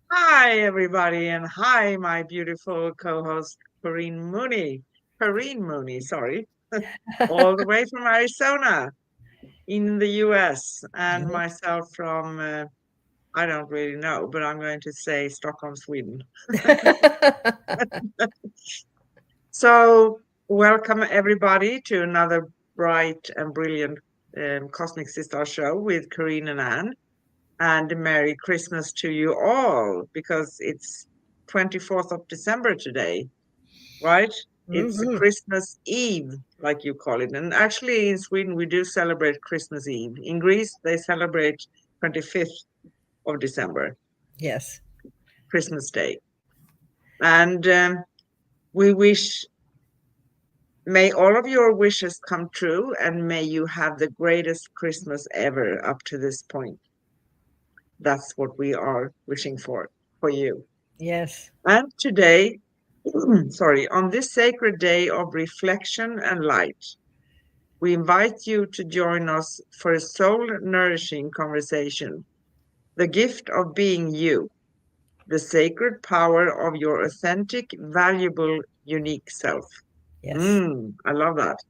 Hi, everybody, and hi, my beautiful co-host, Corrine Mooney, sorry, all the way from Arizona in the US, and myself from, I don't really know, but I'm going to say Stockholm, Sweden. So, welcome everybody to another bright and brilliant Cosmic Sister show with Corrine and Anne. And Merry Christmas to you all, because it's 24th of December today, right? It's Mhm. Christmas Eve, like you call it. And actually, in Sweden, we do celebrate Christmas Eve. In Greece, they celebrate 25th of December, Yes. Christmas Day. And we wish, may all of your wishes come true, and may you have the greatest Christmas ever up to this point. That's what we are wishing for you. Yes. And today, sorry, on this sacred day of reflection and light, we invite you to join us for a soul-nourishing conversation, the gift of being you, the sacred power of your authentic, valuable, unique self. Yes. I love that.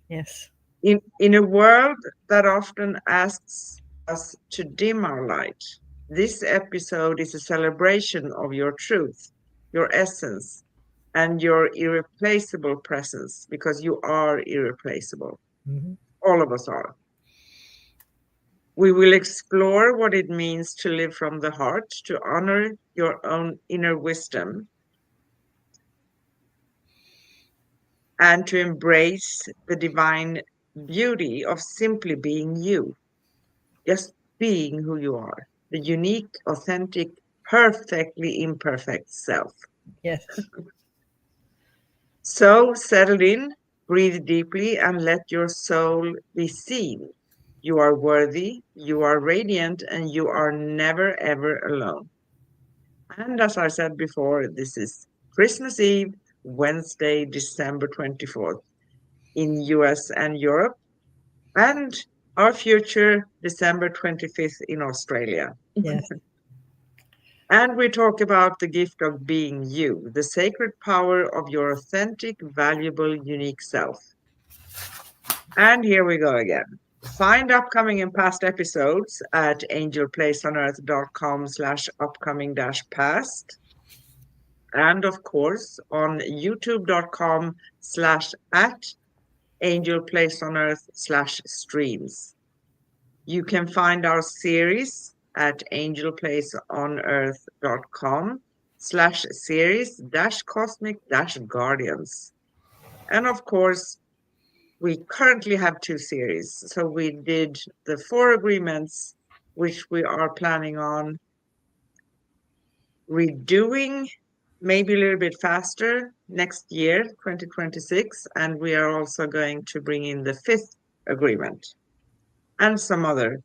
Yes. In a world that often asks us to dim our light, this episode is a celebration of your truth, your essence, and your irreplaceable presence, because you are irreplaceable. Mhm. All of us are. We will explore what it means to live from the heart, to honor your own inner wisdom, and to embrace the divine beauty of simply being you, just being who you are, the unique, authentic, perfectly imperfect self. Yes. So settle in, breathe deeply, and let your soul be seen. You are worthy, you are radiant, and you are never, ever alone. And as I said before, this is Christmas Eve, Wednesday, December 24th in US and Europe, and our future December 25th in Australia. Yes. And we talk about the gift of being you, the sacred power of your authentic, valuable, unique self. And here we go again. Find upcoming and past episodes at angelplaceonearth.com/upcoming past. And of course, on youtube.com/at angelplaceonearth/streams. You can find our series at angelplaceonearth.com/series-cosmic-guardians. And of course, we currently have two series. So we did the 4 agreements, which we are planning on redoing maybe a little bit faster next year, 2026. And we are also going to bring in the 5th agreement and some other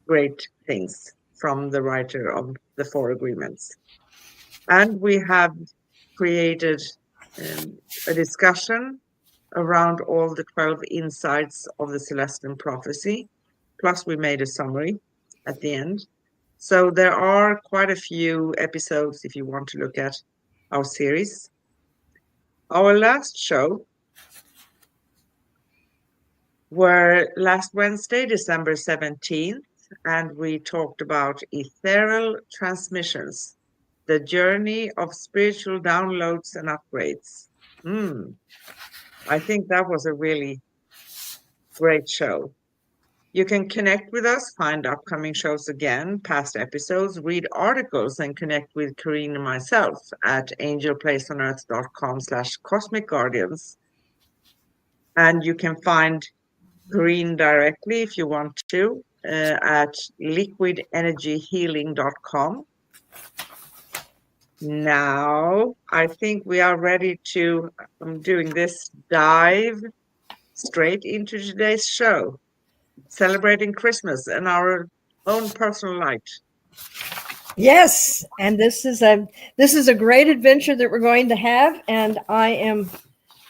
great things from the writer of the 4 agreements. And we have created a discussion around all the 12 insights of the Celestial prophecy. Plus, we made a summary at the end. So there are quite a few episodes if you want to look at our series. Our last show were last Wednesday, December 17th, and we talked about ethereal transmissions, the journey of spiritual downloads and upgrades. I think that was a really great show. You can connect with us, find upcoming shows again, past episodes, read articles, and connect with Corrine and myself at angelplaceonearth.com/cosmic guardians. And you can find Corrine directly if you want to at liquidenergyhealing.com. Now, I think we are ready to, I'm doing this dive straight into today's show, celebrating Christmas and our own personal light. Yes. And this is a great adventure that we're going to have, and I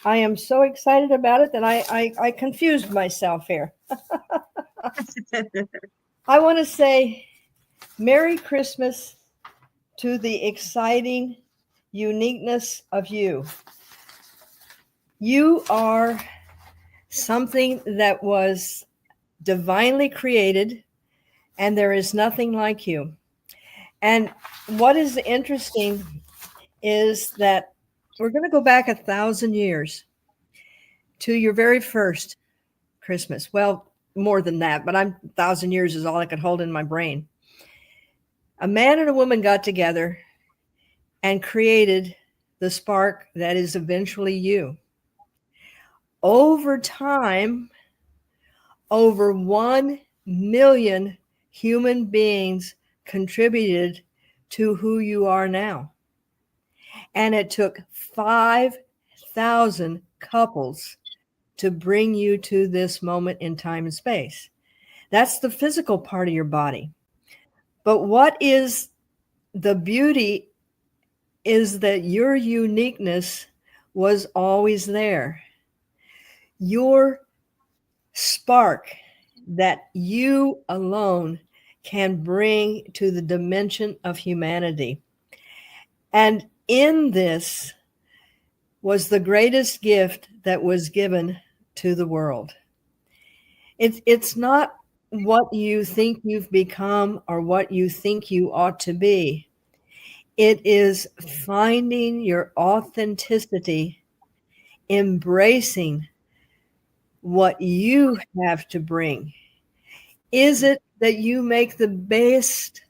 am so excited about it that I confused myself here. I want to say Merry Christmas to the exciting uniqueness of you. You are something that was divinely created, and there is nothing like you. And what is interesting is that we're going to go back 1,000 years to your very first Christmas. Well, more than that, but 1,000 years is all I could hold in my brain. A man and a woman got together and created the spark that is eventually you. Over time, over 1 million human beings contributed to who you are now. And it took 5,000 couples to bring you to this moment in time and space. That's the physical part of your body. But what is the beauty is that your uniqueness was always there. Your spark that you alone can bring to the dimension of humanity. And in this was the greatest gift that was given to the world. It's not what you think you've become or what you think you ought to be. It is finding your authenticity, embracing what you have to bring. Is it that you make the best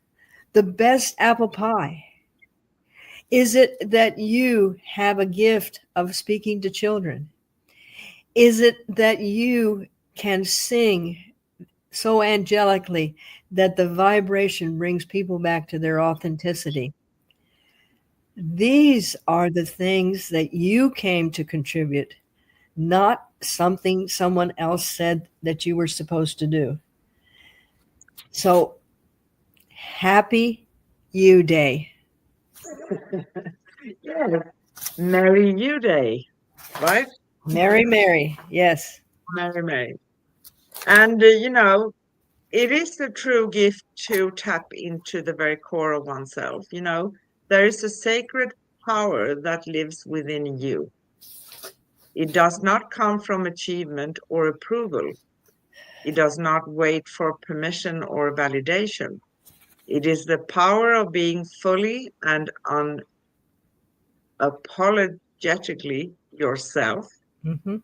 apple pie? Is it that you have a gift of speaking to children? Is it that you can sing so angelically that the vibration brings people back to their authenticity? These are the things that you came to contribute, not something someone else said that you were supposed to do. So, happy You Day. Yes. Merry You Day, right? Mary, yes. Merry. And, it is a true gift to tap into the very core of oneself. There is a sacred power that lives within you. It does not come from achievement or approval. It does not wait for permission or validation. It is the power of being fully and unapologetically yourself. Mm-hmm.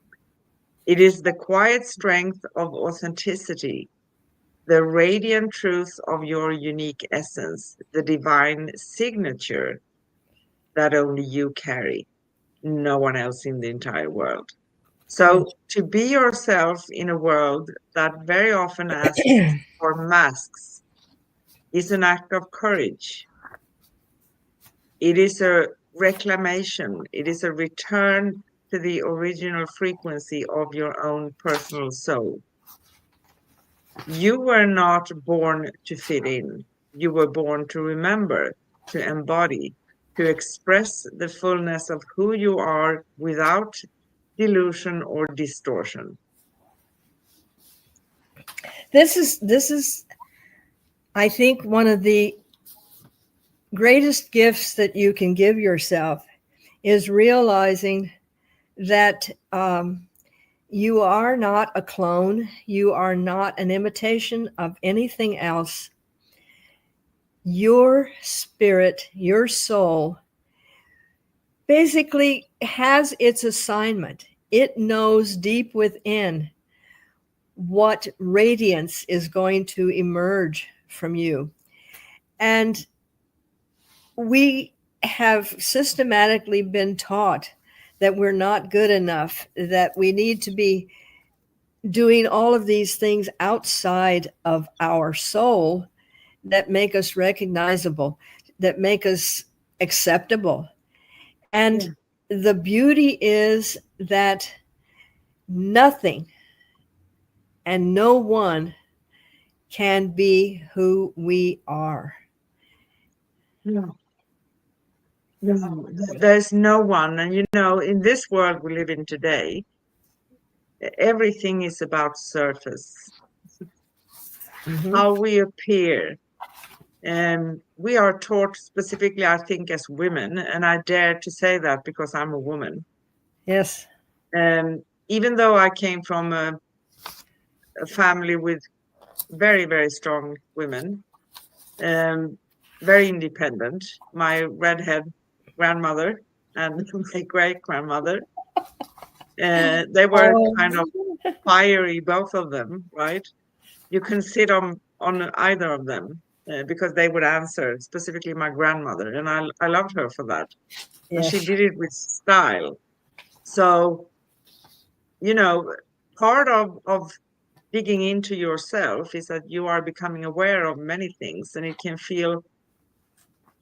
It is the quiet strength of authenticity, the radiant truth of your unique essence, the divine signature that only you carry, no one else in the entire world. So to be yourself in a world that very often asks for masks is an act of courage. It is a reclamation. It is a return to the original frequency of your own personal soul. You were not born to fit in. You were born to remember, to embody, to express the fullness of who you are without dilution or distortion. This is I think one of the greatest gifts that you can give yourself is realizing that you are not a clone. You are not an imitation of anything else. Your spirit, your soul, basically has its assignment. It knows deep within what radiance is going to emerge from you. And we have systematically been taught that we're not good enough, that we need to be doing all of these things outside of our soul that make us recognizable, that make us acceptable. And the beauty is that nothing and no one can be who we are. No. There's no one. And in this world we live in today, everything is about surface. Mm-hmm. How we appear, We are taught specifically, I think, as women, and I dare to say that because I'm a woman. Yes. Even though I came from a family with very, very strong women, um, very independent. My redhead grandmother and my great grandmother, they were kind of Oh, fiery, both of them, right? You can sit on either of them because they would answer, specifically my grandmother, and I loved her for that. And she yes. did it with style. So, you know, part of digging into yourself is that you are becoming aware of many things, and it can feel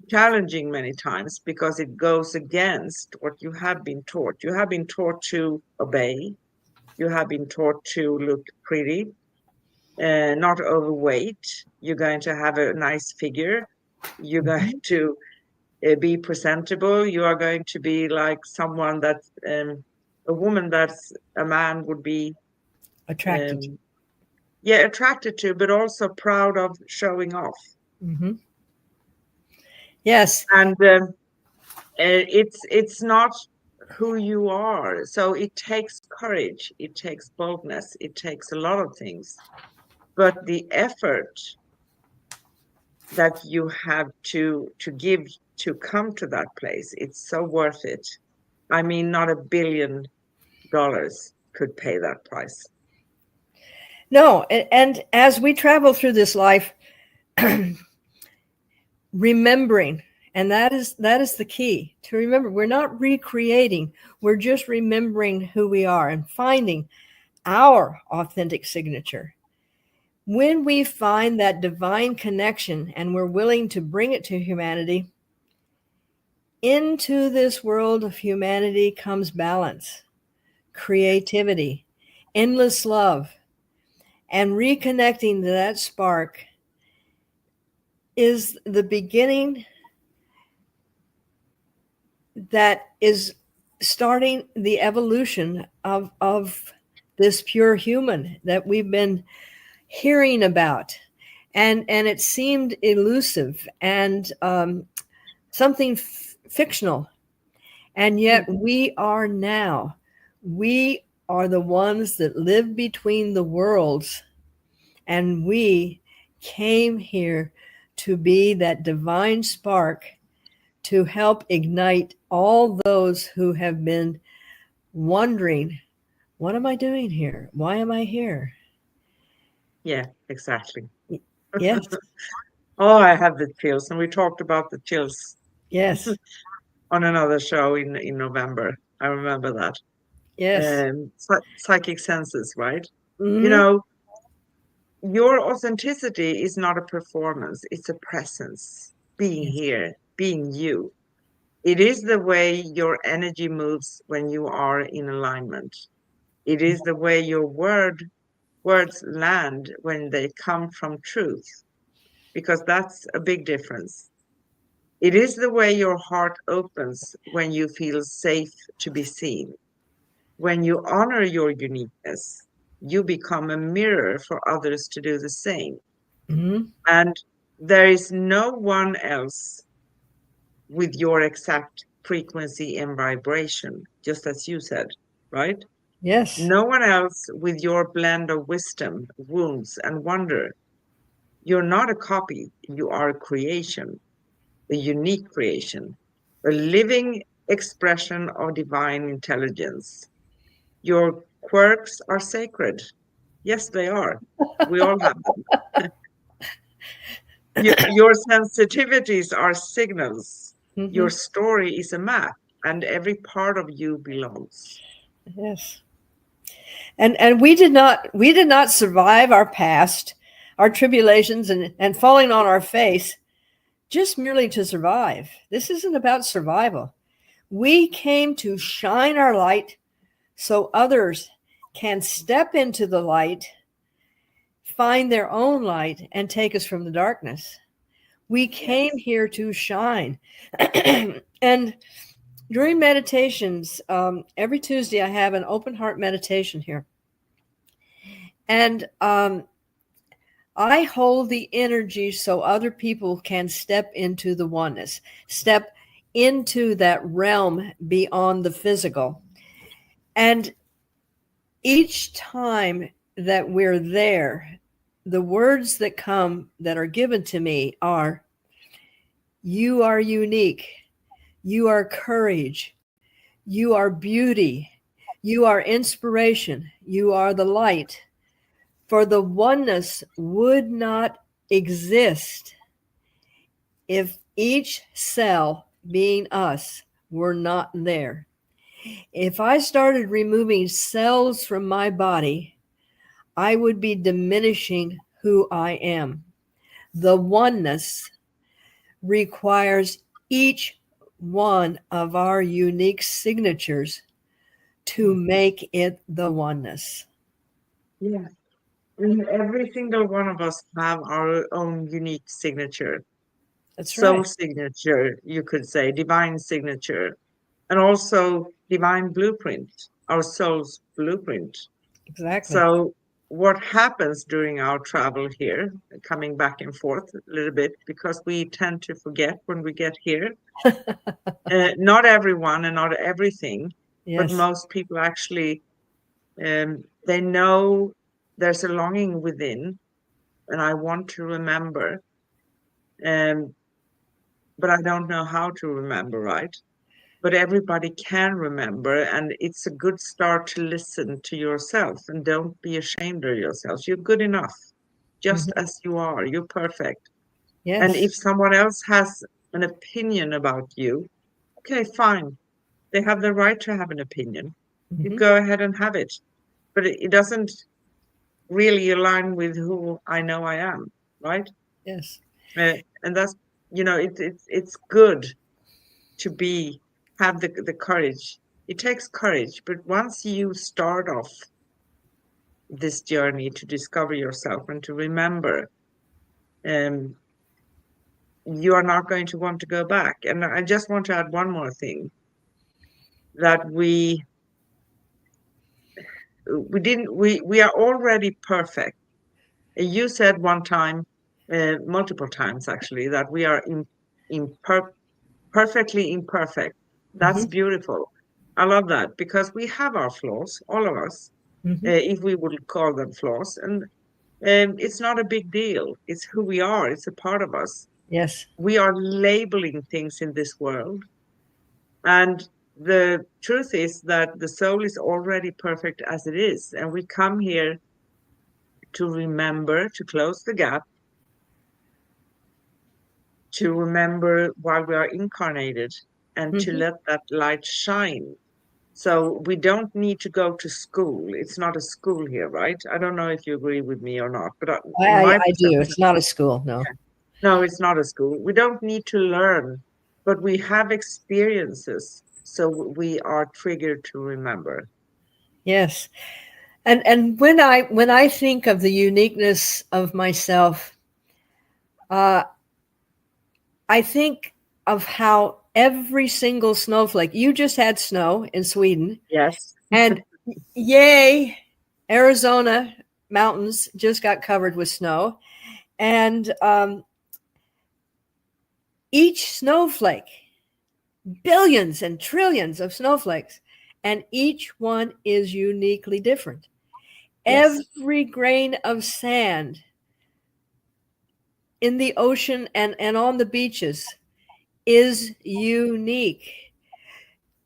challenging many times because it goes against what you have been taught. You have been taught to obey, you have been taught to look pretty, not overweight. You're going to have a nice figure. You're going Mhm. to be presentable. You are going to be like someone that a woman that a man would be, Attracted. um, yeah, attracted to, but also proud of showing off. Hmm. Yes. And it's not who you are. So it takes courage, it takes boldness, it takes a lot of things. But the effort that you have to give to come to that place, it's so worth it. I mean, not $1 billion could pay that price. No. And as we travel through this life, remembering, and that is the key to remember. We're not recreating. We're just remembering who we are and finding our authentic signature. When we find that divine connection and we're willing to bring it to humanity, into this world of humanity comes balance, creativity, endless love, and reconnecting to that spark is the beginning that is starting the evolution of this pure human that we've been hearing about. And it seemed elusive and something fictional. And yet we are now. We are the ones that live between the worlds. And we came here to be that divine spark to help ignite all those who have been wondering, what am I doing here? Why am I here? Yeah, exactly. Yes, Oh, I have the chills, and we talked about the chills yes, on another show in November. I remember that. yes. Psychic senses, right? You Hmm. know, your authenticity is not a performance, it's a presence, being Yes. here, being you. It is the way your energy moves when you are in alignment. It is the way your words land when they come from truth, because that's a big difference. It is the way your heart opens when you feel safe to be seen. When you honor your uniqueness, you become a mirror for others to do the same. Hmm. And there is no one else with your exact frequency and vibration, just as you said, right? Yes. No one else with your blend of wisdom, wounds, and wonder. You're not a copy, you are a creation, a unique creation, a living expression of divine intelligence. Your quirks are sacred. Yes, they are. We all have them. Your sensitivities are signals. Your Hmm. story is a map, and every part of you belongs. Yes. And we did not survive our past, our tribulations and falling on our face just merely to survive. This isn't about survival. We came to shine our light so others can step into the light, find their own light, and take us from the darkness. We came Yes. here to shine. And during meditations, every Tuesday, I have an open heart meditation here. And I hold the energy so other people can step into the oneness, step into that realm beyond the physical. And each time that we're there, the words that come that are given to me are, you are unique, you are courage, you are beauty, you are inspiration, you are the light. For the oneness would not exist if each cell, being us, were not there. If I started removing cells from my body, I would be diminishing who I am. The oneness requires each one of our unique signatures to make it the oneness. Yeah. And every single one of us have our own unique signature, That's soul right. signature, you could say, divine signature, and also divine blueprint, our soul's blueprint. Exactly. So what happens during our travel here, coming back and forth a little bit, because we tend to forget when we get here, not everyone and not everything, but Yes. most people actually, they know there's a longing within, and I want to remember, um, but I don't know how to remember, right? But everybody can remember, and it's a good start to listen to yourself and don't be ashamed of yourself. You're good enough, just Mhm. as you are. You're perfect. And Yes. if someone else has an opinion about you, okay, fine. They have the right to have an opinion. You Mhm. go ahead and have it. But it doesn't really align with who I know I am, right? Yes. And that's, it's good to be have the courage. It takes courage, but once you start off this journey to discover yourself and to remember, um, you are not going to want to go back. And I just want to add one more thing, that we are already perfect. You said one time, multiple times actually, that we are imper perfectly imperfect. That's Mhm. beautiful. I love that because we have our flaws, all of us, Mhm. if we would call them flaws. And it's not a big deal. It's who we are, it's a part of us. Yes. We are labeling things in this world. And the truth is that the soul is already perfect as it is. And we come here to remember, to close the gap, to remember while we are incarnated, and to Mhm. let that light shine. So we don't need to go to school. It's not a school here, right? I don't know if you agree with me or not, but in my I do. perception, It's not a school. No. no, it's not a school. We don't need to learn, but we have experiences, so we are triggered to remember. Yes. And when I think of the uniqueness of myself, uh, I think of how every single snowflake. You just had snow in Sweden, Yes. and yay, Arizona mountains just got covered with snow, and each snowflake, billions and trillions of snowflakes, and each one is uniquely different. Yes. Every grain of sand in the ocean and on the beaches is unique.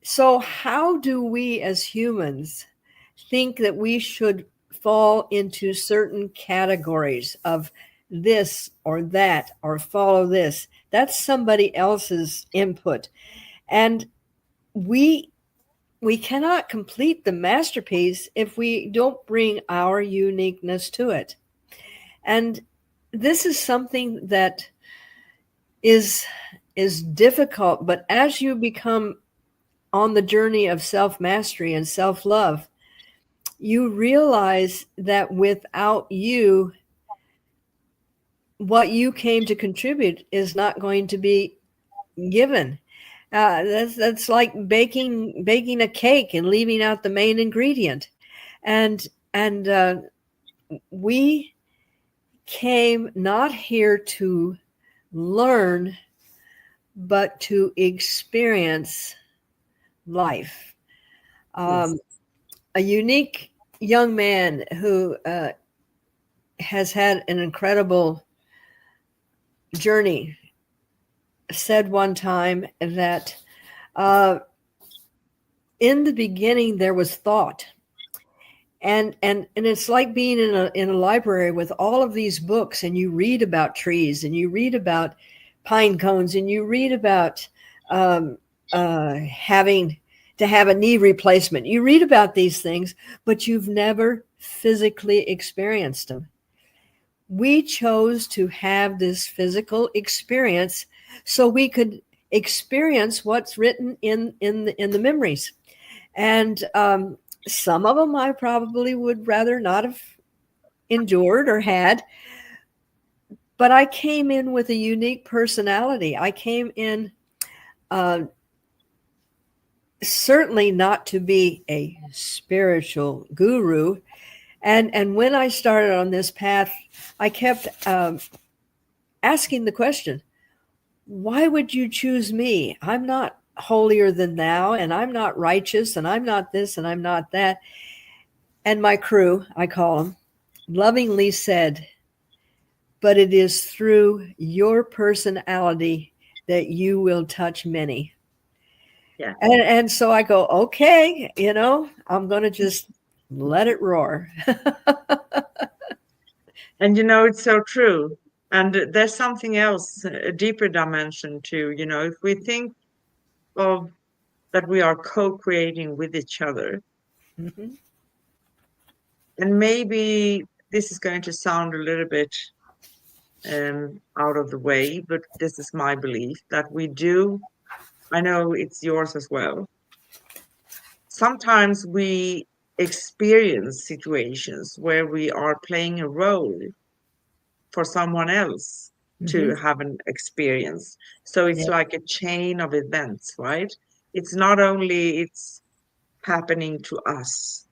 So, how do we as humans think that we should fall into certain categories of this or that or follow this? That's somebody else's input. And we we cannot complete the masterpiece if we don't bring our uniqueness to it. And this is something that is is difficult, but as you become on the journey of self-mastery and self-love, you realize that without you, what you came to contribute is not going to be given. That's like baking a cake and leaving out the main ingredient. And we came not here to learn, but to experience life. Yes. A unique young man who has had an incredible journey said one time that in the beginning there was thought. And it's like being in a library with all of these books, and you read about trees, and you read about pine cones, and you read about having to have a knee replacement. You read about these things, but you've never physically experienced them. We chose to have this physical experience so we could experience what's written in the memories. And some of them I probably would rather not have endured or had, but I came in with a unique personality. I came in certainly not to be a spiritual guru. And when I started on this path, I kept asking the question, why would you choose me? I'm not holier than thou, and I'm not righteous, and I'm not this, and I'm not that. And my crew, I call them, lovingly said, but it is through your personality that you will touch many. Yeah. And so I go, okay, I'm going to just let it roar. And it's so true. And there's something else, a deeper dimension too. If we think of that we are co-creating with each other, Mhm. and maybe this is going to sound a little bit out of the way, but this is my belief that we do. I know it's yours as well. Sometimes we experience situations where we are playing a role for someone else to Mhm. have an experience. So it's Yeah. like a chain of events, right? It's not only it's happening to us.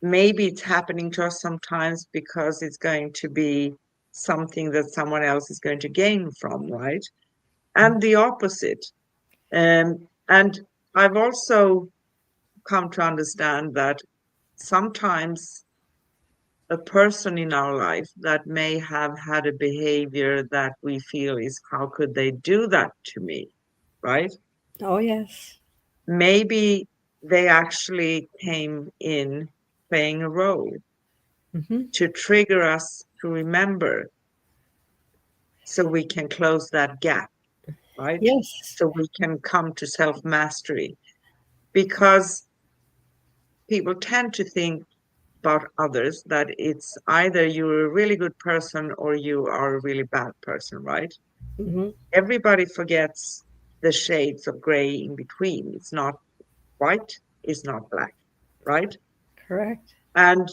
Maybe it's happening to us sometimes because it's going to be something that someone else is going to gain from, right? And the opposite. And I've also come to understand that sometimes a person in our life that may have had a behavior that we feel is, how could they do that to me? Right? Oh, yes. Maybe they actually came in playing a role Hmm. to trigger us to remember so we can close that gap, right? Yes. So we can come to self mastery because people tend to think about others that it's either you're a really good person or you are a really bad person, right? Hmm. Everybody forgets the shades of gray in between. It's not white, it's not black, right? Correct. And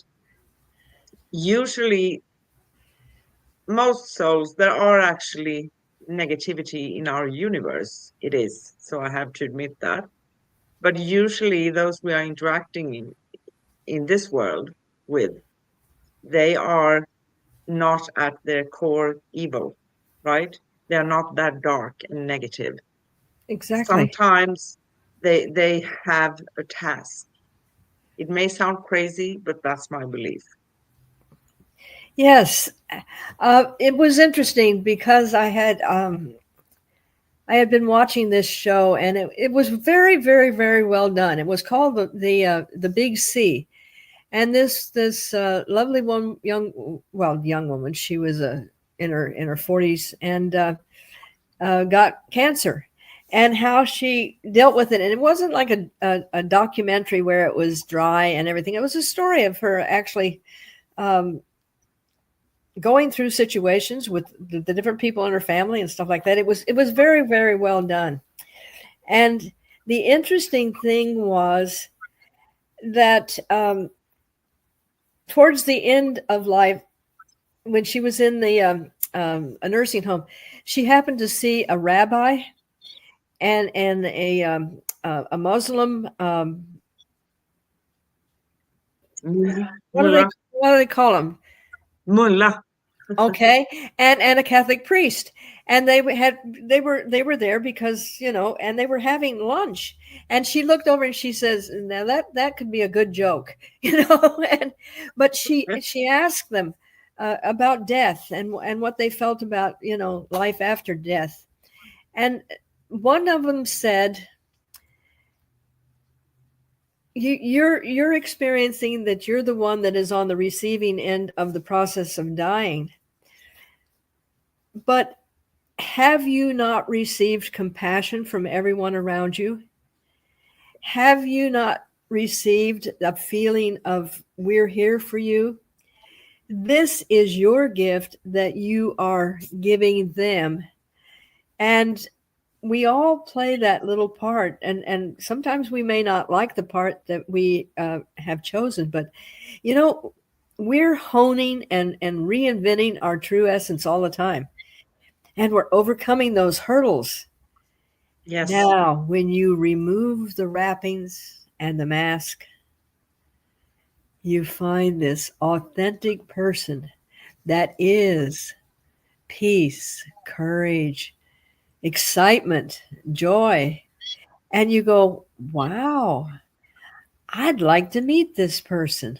usually, most souls, there are actually negativity in our universe. It is. So I have to admit that. But usually, those we are interacting in this world with, they are not at their core evil, right? They're not that dark and negative. Exactly. Sometimes they have a task. It may sound crazy, but that's my belief. Yes. It was interesting because I had been watching this show, and it was very, very, very well done. It was called the Big C, and this lovely one, young woman. She was in her 40s, and got cancer, and how she dealt with it. And it wasn't like a documentary where it was dry and everything. It was a story of her actually um, going through situations with the different people in her family and stuff like that. It was very, very well done. And the interesting thing was that towards the end of life, when she was in the a nursing home, she happened to see a rabbi and a Muslim. Mullah, What do they mullah, what do they call them? mullah. Okay, and a Catholic priest, and they were there because, and they were having lunch, and she looked over and she says, now that could be a good joke, and but she asked them about death and what they felt about life after death, and one of them said, you're experiencing that you're the one that is on the receiving end of the process of dying, but have you not received compassion from everyone around you? Have you not received a feeling of we're here for you? This is your gift that you are giving them. And we all play that little part. And sometimes we may not like the part that we have chosen, but, we're honing and reinventing our true essence all the time. And we're overcoming those hurdles. Yes. Now, when you remove the wrappings and the mask, you find this authentic person that is peace, courage, excitement, joy. And you go, wow, I'd like to meet this person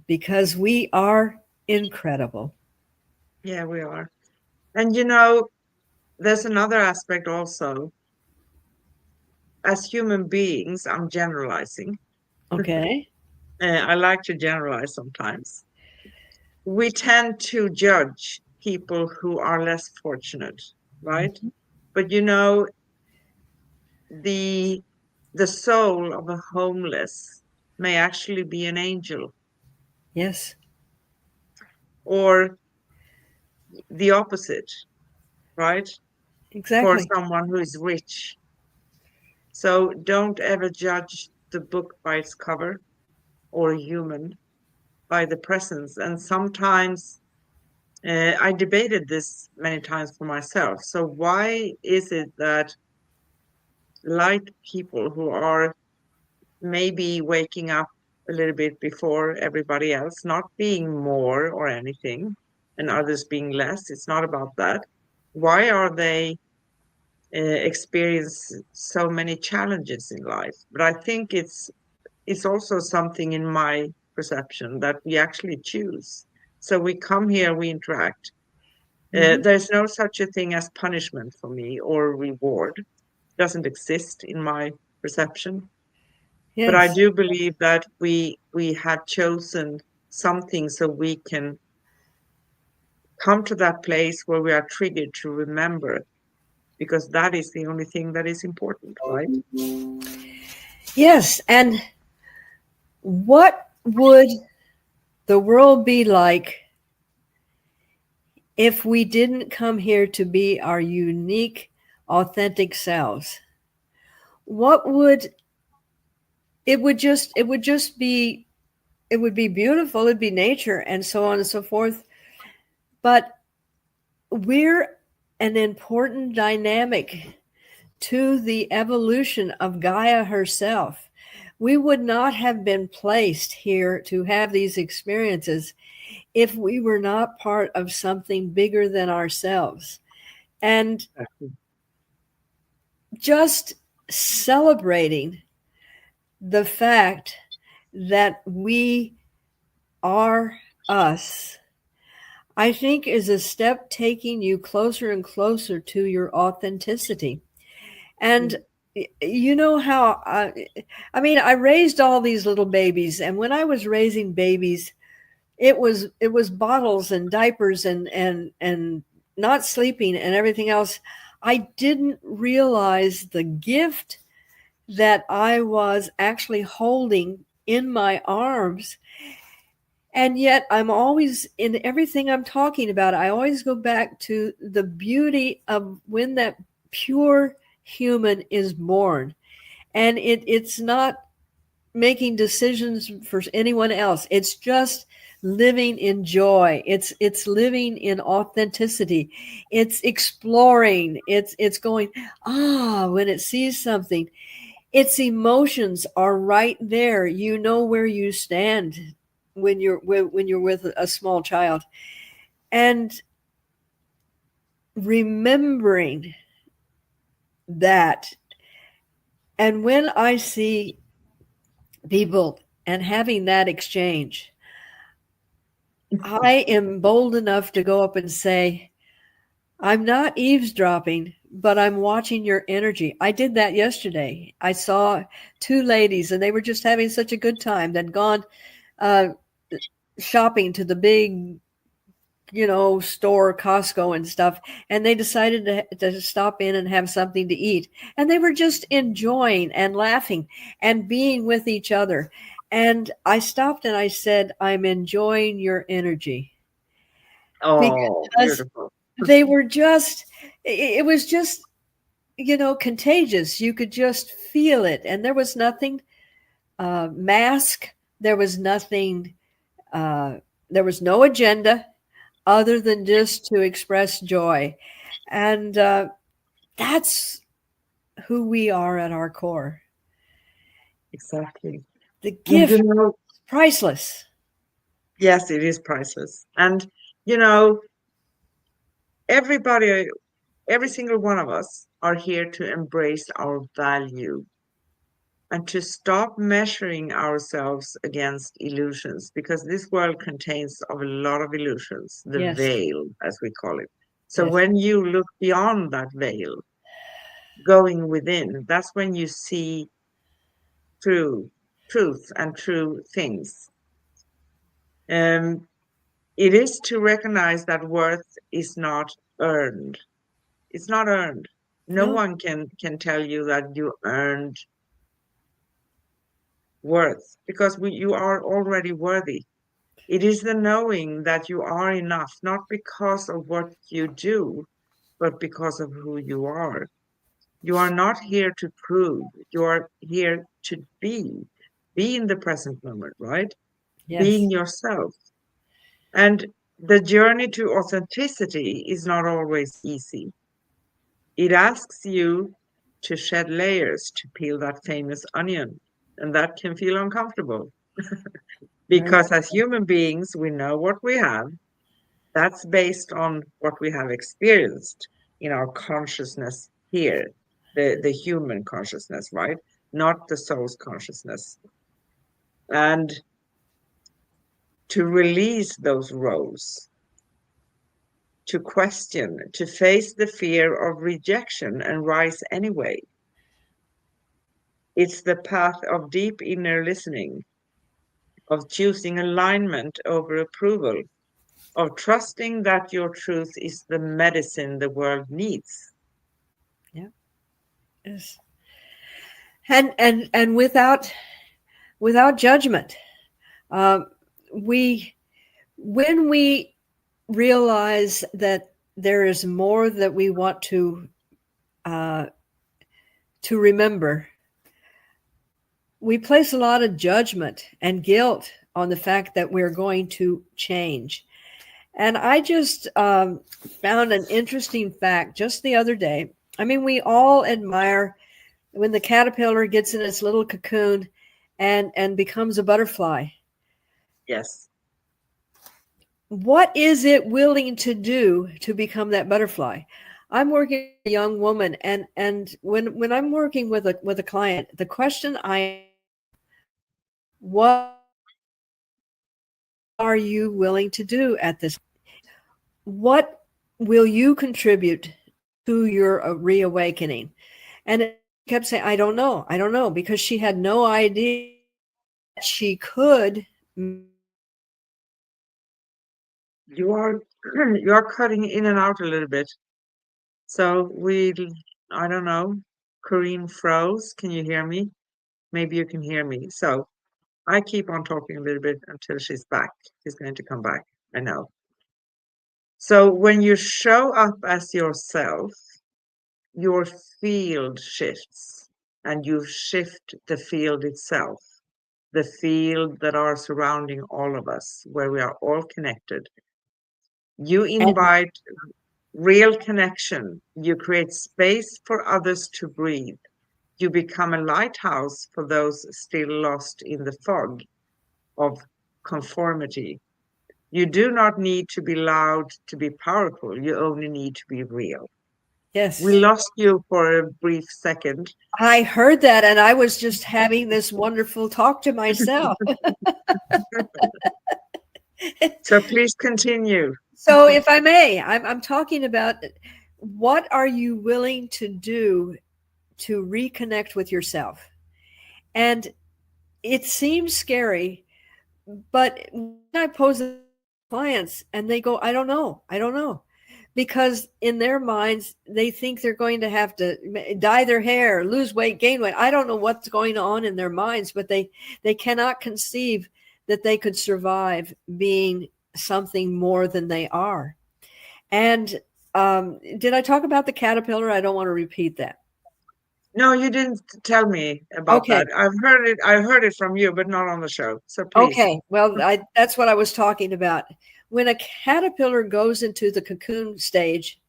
because we are incredible. Yeah, we are. And there's another aspect also. As human beings, I'm generalizing. Okay. I like to generalize sometimes. We tend to judge people who are less fortunate, right? But the the soul of a homeless may actually be an angel, Yes, or the opposite, right? For exactly. someone who is rich. So don't ever judge the book by its cover or a human by the presence. And sometimes I debated this many times for myself. So why is it that light people who are maybe waking up a little bit before everybody else, not being more or anything, and others being less, it's not about that. Why are they experience so many challenges in life? But I think it's also something in my perception that we actually choose. So we come here, we interact. Hmm. There's no such a thing as punishment for me or reward. It doesn't exist in my perception. But I Yes. do believe that we have chosen something so we can come to that place where we are triggered to remember, because that is the only thing that is important, right? Yes. And what would the world be like if we didn't come here to be our unique, authentic selves? What would it would just be, it would be beautiful, it'd be nature and so on and so forth. But we're an important dynamic to the evolution of Gaia herself. We would not have been placed here to have these experiences if we were not part of something bigger than ourselves. And just celebrating the fact that we are us, I think, is a step taking you closer and closer to your authenticity. And you know how I mean, I raised all these little babies, and when I was raising babies, it was bottles and diapers and not sleeping and everything else. I didn't realize the gift that I was actually holding in my arms. And yet I'm always, in everything I'm talking about, I always go back to the beauty of when that pure human is born. And it's not making decisions for anyone else. It's just living in joy. It's living in authenticity. It's exploring. It's going, when it sees something, its emotions are right there. You know where you stand. when you're with a small child, and remembering that. And when I see people and having that exchange, I am bold enough to go up and say, I'm not eavesdropping, but I'm watching your energy. I did that yesterday. I saw two ladies, and they were just having such a good time. They'd gone uh, shopping to the big, store, Costco and stuff, and they decided to stop in and have something to eat. And they were just enjoying and laughing and being with each other. And I stopped and I said, I'm enjoying your energy, Oh, because beautiful. they were just, it was just, contagious. You could just feel it. And there was nothing mask. There was nothing, there was no agenda other than just to express joy. And that's who we are at our core. Exactly. The And gift is priceless. yes, it is priceless. And you know, everybody, every single one of us are here to embrace our value and to stop measuring ourselves against illusions, because this world contains of a lot of illusions, the Yes, veil, as we call it. So yes, when you look beyond that veil, going within, that's when you see true truth and true things. Um, it is to recognize that worth is not earned. It's not earned. No no, one can tell you that you earned worth, because you are already worthy. It is the knowing that you are enough, not because of what you do, but because of who you are. You are not here to prove, you are here to be. Be in the present moment, right? Being yes, yourself. And the journey to authenticity is not always easy. It asks you to shed layers to peel that famous onion, and that can feel uncomfortable very much. because as human beings, we know what we have. That's based on what we have experienced in our consciousness here, the human consciousness, right? Not the soul's consciousness. And to release those roles, to question, to face the fear of rejection and rise anyway. It's the path of deep inner listening, of choosing alignment over approval, of trusting that your truth is the medicine the world needs. Yeah, yes. And without judgment, um, we when we realize that there is more that we want uh, to remember, we place a lot of judgment and guilt on the fact that we're going to change. And I just found an interesting fact just the other day. I mean, we all admire when the caterpillar gets in its little cocoon and becomes a butterfly. Yes. What is it willing to do to become that butterfly? I'm working with a young woman, and when I'm working with a client, the question I, what are you willing to do at this? What will you contribute to your reawakening? And it kept saying, I don't know, because she had no idea she could. You are you are cutting in and out a little bit. So I don't know. Corinne froze. Can you hear me? Maybe you can hear me. So I keep on talking a little bit until she's back. She's going to come back. I know. So when you show up as yourself, your field shifts and you shift the field itself, the field that are surrounding all of us, where we are all connected. You And invite real connection. You create space for others to breathe. You become a lighthouse for those still lost in the fog of conformity. You do not need to be loud to be powerful. You only need to be real. We Yes. lost you for a brief second. I heard that, and I was just having this wonderful talk to myself. So please continue. So, if I may, I'm talking about what are you willing to do to reconnect with yourself? And it seems scary, but when I pose it to clients and they go, I don't know. Because in their minds, they think they're going to have to dye their hair, lose weight, gain weight. I don't know what's going on in their minds, but they cannot conceive that they could survive being something more than they are. And did I talk about the caterpillar? I don't want to repeat that. No, you didn't tell me about Okay. that. I heard it from you, but not on the show. So please. Okay. Well, that's what I was talking about. When a caterpillar goes into the cocoon stage,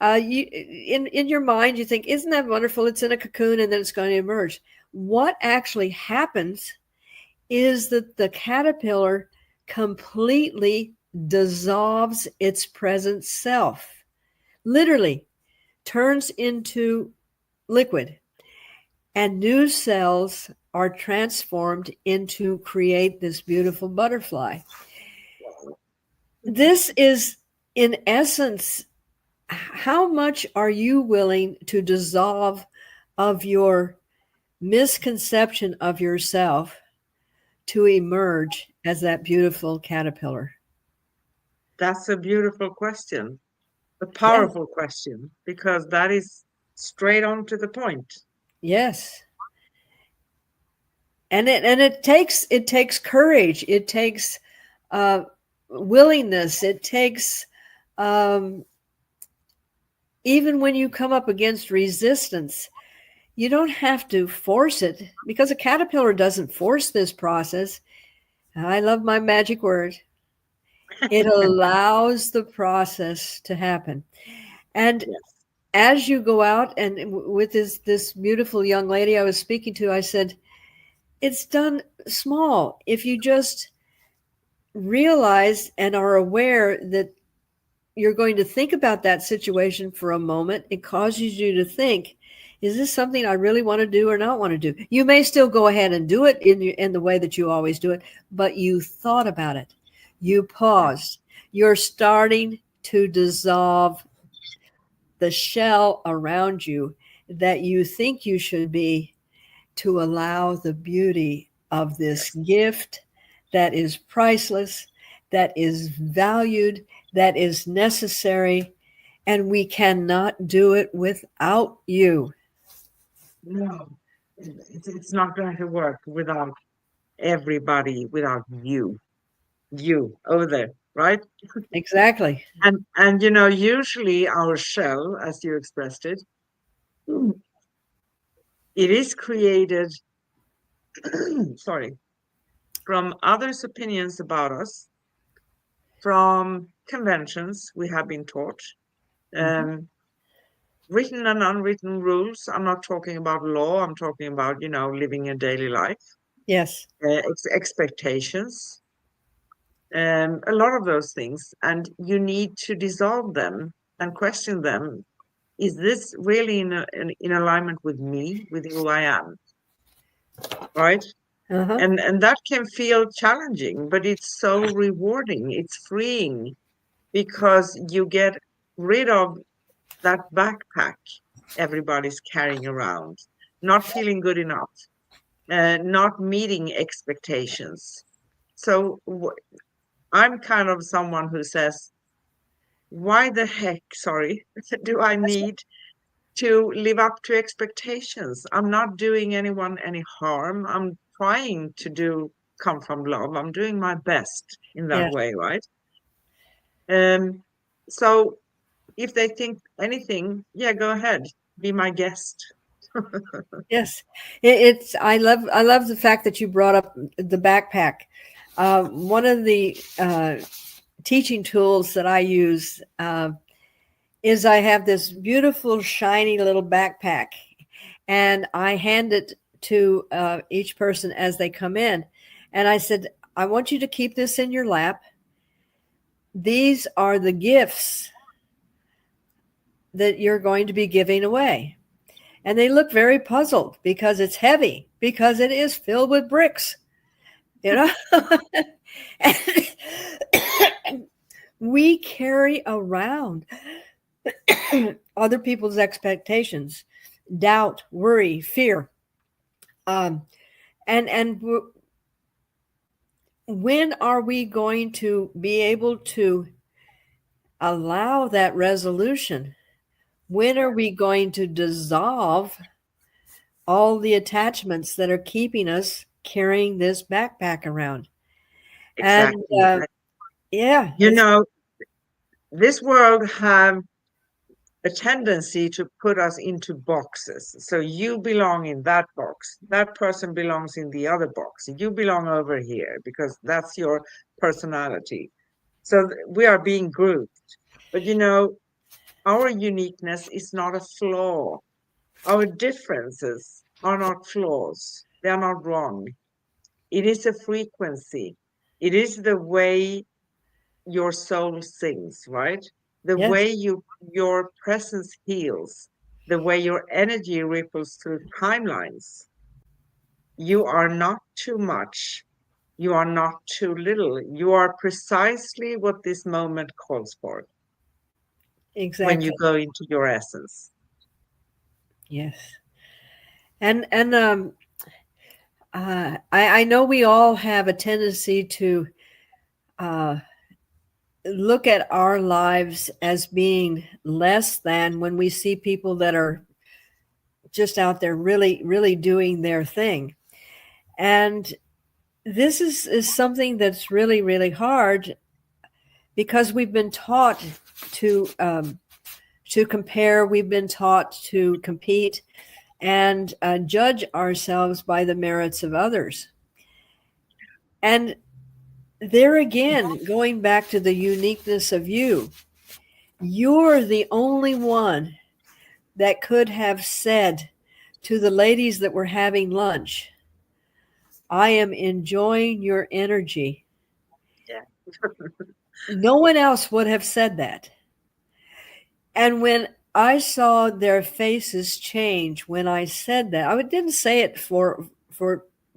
you in your mind you think, isn't that wonderful? It's in a cocoon and then it's going to emerge. What actually happens is that the caterpillar completely dissolves its present self, literally turns into liquid, and new cells are transformed into create this beautiful butterfly. This is, in essence, how much are you willing to dissolve of your misconception of yourself to emerge as that beautiful caterpillar? That's a beautiful question, a Yeah. powerful question, because that is straight on to the point. Yes. And it takes courage. It takes willingness. It takes even when you come up against resistance, you don't have to force it, because a caterpillar doesn't force this process. I love my magic word. It allows the process to happen. And Yes. as you go out, and with this beautiful young lady I was speaking to, I said, it's done small. If you just realize and are aware that you're going to think about that situation for a moment, it causes you to think, is this something I really want to do or not want to do? You may still go ahead and do it in the way that you always do it, but you thought about it. You paused. You're starting to dissolve the shell around you that you think you should be, to allow the beauty of this gift that is priceless, that is valued, that is necessary, and we cannot do it without you. No, it's not going to work without everybody, without you over there, right? Exactly. And you know, usually our shell, as you expressed it, it is created, sorry, from others' opinions about us, from conventions we have been taught, um, written and unwritten rules. I'm not talking about law. I'm talking about, you know, living a daily life, Yes. expectations, a lot of those things. And you need to dissolve them and question them. Is this really in alignment with me, with who I am? Right? Uh-huh. And that can feel challenging, but it's so rewarding. It's freeing, because you get rid of that backpack everybody's carrying around, not feeling good enough, not meeting expectations. So I'm kind of someone who says, why the heck, sorry, do I need to live up to expectations? I'm not doing anyone any harm. I'm trying to come from love. I'm doing my best in that Yes. way, right? So if they think anything, yeah, go ahead, be my guest. Yes. It's I love the fact that you brought up the backpack. One of the teaching tools that I use is I have this beautiful shiny little backpack, and I hand it to each person as they come in, and I said, I want you to keep this in your lap. These are the gifts that you're going to be giving away. And they look very puzzled because it's heavy, because it is filled with bricks, you know? We carry around other people's expectations, doubt, worry, fear. And when are we going to be able to allow that resolution? When are we going to dissolve all the attachments that are keeping us carrying this backpack around? Exactly. And yeah, You know, this world have a tendency to put us into boxes. So you belong in that box. That person belongs in the other box. You belong over here because that's your personality. So we are being grouped. But you know, our uniqueness is not a flaw. Our differences are not flaws. They are not wrong. It is a frequency. It is the way your soul sings, right? The yes, way your presence heals, the way your energy ripples through timelines. You are not too much. You are not too little. You are precisely what this moment calls for when you exactly. go into your essence. Yes. And I know we all have a tendency to uh, look at our lives as being less than when we see people that are just out there really, really doing their thing. And this is something that's really, really hard because we've been taught to compare, we've been taught to compete and judge ourselves by the merits of others. And there again, going back to the uniqueness of you, you're the only one that could have said to the ladies that were having lunch, I am enjoying your energy. Yeah. No one else would have said that. And when I saw their faces change when I said that, I didn't say it for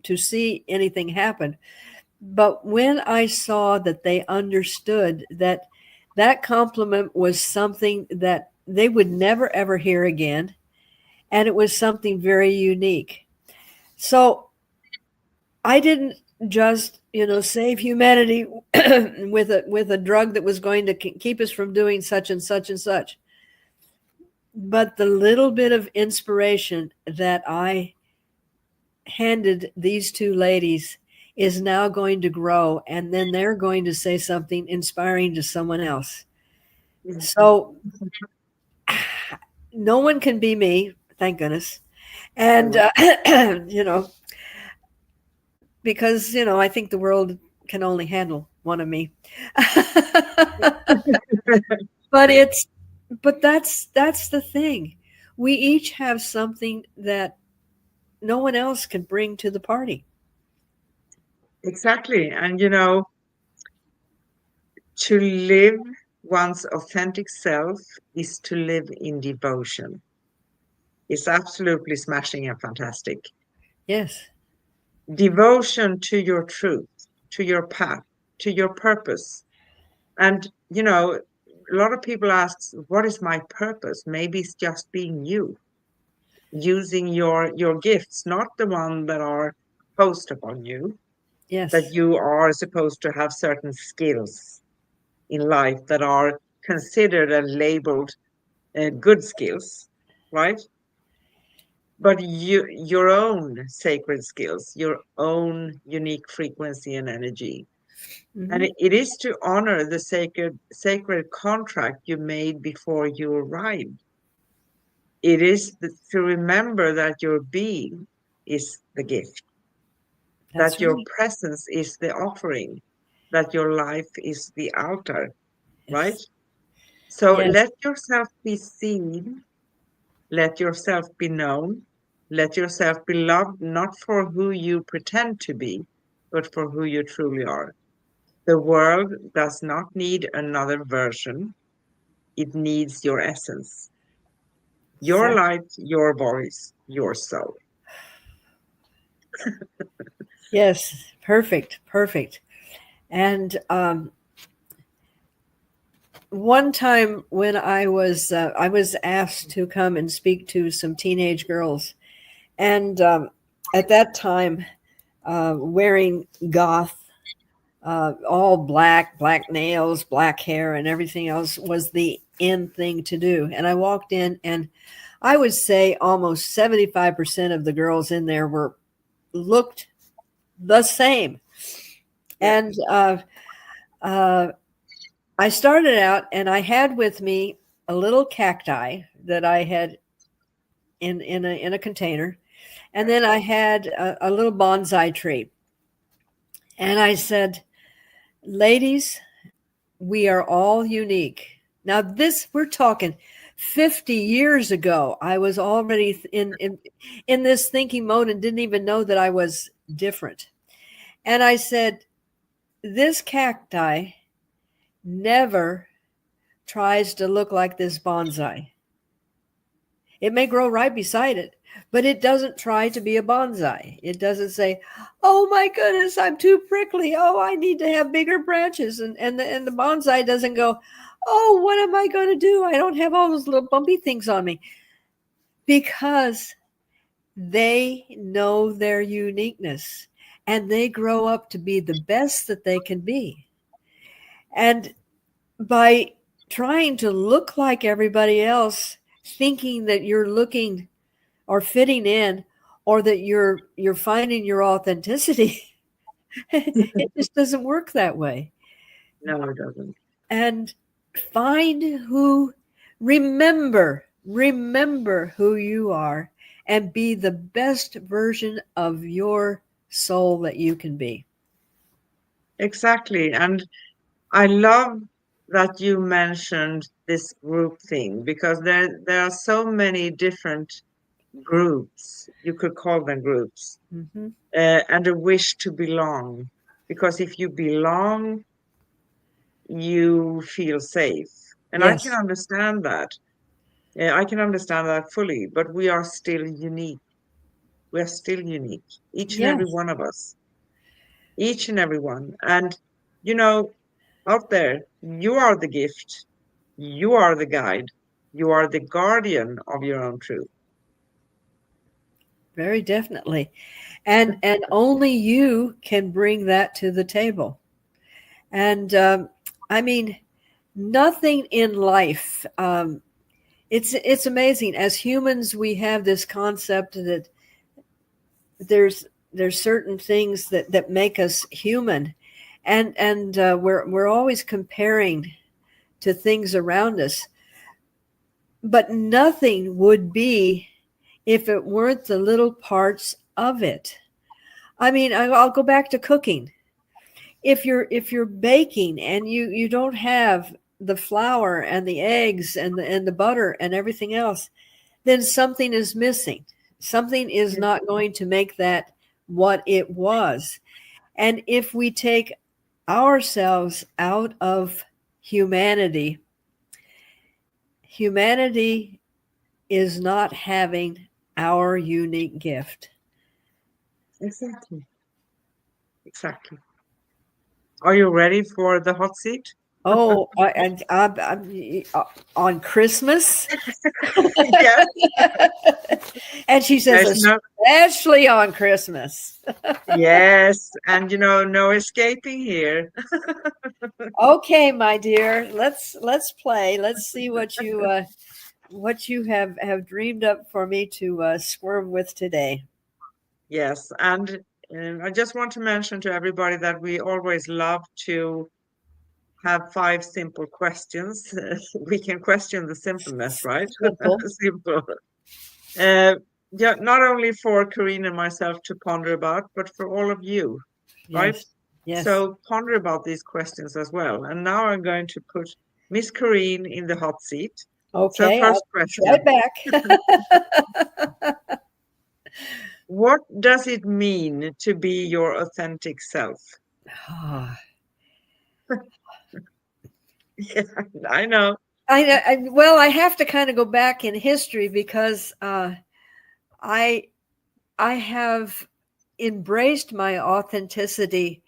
to see anything happen. But when I saw that they understood that that compliment was something that they would never ever hear again, and it was something very unique. So I didn't just, save humanity with a drug that was going to keep us from doing such and such and such. But the little bit of inspiration that I handed these two ladies is now going to grow, and then they're going to say something inspiring to someone else. So no one can be me, thank goodness. And because I think the world can only handle one of me. but it's but that's the thing. We each have something that no one else can bring to the party. Exactly. And you know, to live one's authentic self is to live in devotion. It's absolutely smashing and fantastic. Yes. Devotion to your truth, to your path, to your purpose. And, you know, a lot of people ask, what is my purpose? Maybe it's just being you, using your gifts, not the one that are posed upon you, that Yes. you are supposed to have certain skills in life that are considered and labeled good skills, right? But your own sacred skills, your own unique frequency and energy. And Hmm. it is to honor the sacred contract you made before you arrived. It is to remember that your being is the gift, That's that your right. presence is the offering, that your life is the altar, right? Yes. So Yes. let yourself be seen, let yourself be known, let yourself be loved, not for who you pretend to be, but for who you truly are. The world does not need another version. It needs your essence, your Exactly. light, your voice, your soul. Yes, perfect, perfect. And one time when I was asked to come and speak to some teenage girls, and at that time, wearing goth, all black, black nails, black hair, and everything else was the in thing to do. And I walked in, and I would say almost 75% of the girls in there were looked the same. Yeah. And uh, I started out, and I had with me a little cacti that I had in a container, and then I had a little bonsai tree. And I said, "Ladies, we are all unique." Now, this we're talking 50 years ago. I was already in this thinking mode and didn't even know that I was different. And I said, "This cacti never tries to look like this bonsai. It may grow right beside it, but it doesn't try to be a bonsai. It doesn't say, 'Oh my goodness, I'm too prickly. Oh, I need to have bigger branches.'" And the bonsai doesn't go, "Oh, what am I going to do? I don't have all those little bumpy things on me." Because they know their uniqueness and they grow up to be the best that they can be. And by trying to look like everybody else, thinking that you're looking or fitting in, or that you're finding your authenticity, it just doesn't work that way. No, it doesn't. And find who, remember who you are, and be the best version of your soul that you can be. Exactly. And I love that you mentioned this group thing because there are so many different groups. You could call them groups, Mm-hmm. and a wish to belong. Because if you belong, you feel safe. And I can Yes, understand that. I can understand that fully, but we are still unique. We are still unique, each and every yes, one of us, each and every one. And, you know, out there, you are the gift, you are the guide, you are the guardian of your own truth. very definitely. And only you can bring that to the table. And I mean, nothing in life. It's amazing. As humans, we have this concept that there's there's certain things that make us human, and we're always comparing to things around us. But nothing would be if it weren't the little parts of it. I mean, I'll go back to cooking. If you're baking and you don't have the flour and the eggs and the butter and everything else, then something is missing. Something is not going to make that what it was. And if we take ourselves out of humanity, humanity is not having our unique gift. Exactly. Exactly. Are you ready for the hot seat? Oh, on Christmas. Yes, And she says, there's no, especially on Christmas. yes, and no escaping here. Okay, my dear, let's play. Let's see what you have dreamed up for me to squirm with today. Yes, and I just want to mention to everybody that we always love to have five simple questions. We can question the simpleness, right? Simple. Simple. Uh, yeah, not only for Corinne and myself to ponder about, but for all of you, right? Yes. Yes. So ponder about these questions as well. And now I'm going to put Miss Corinne in the hot seat. So Okay, first I'll be right question. back. What does it mean to be your authentic self? Ah. Yeah, I know. Well, I have to kind of go back in history because I I have embraced my authenticity,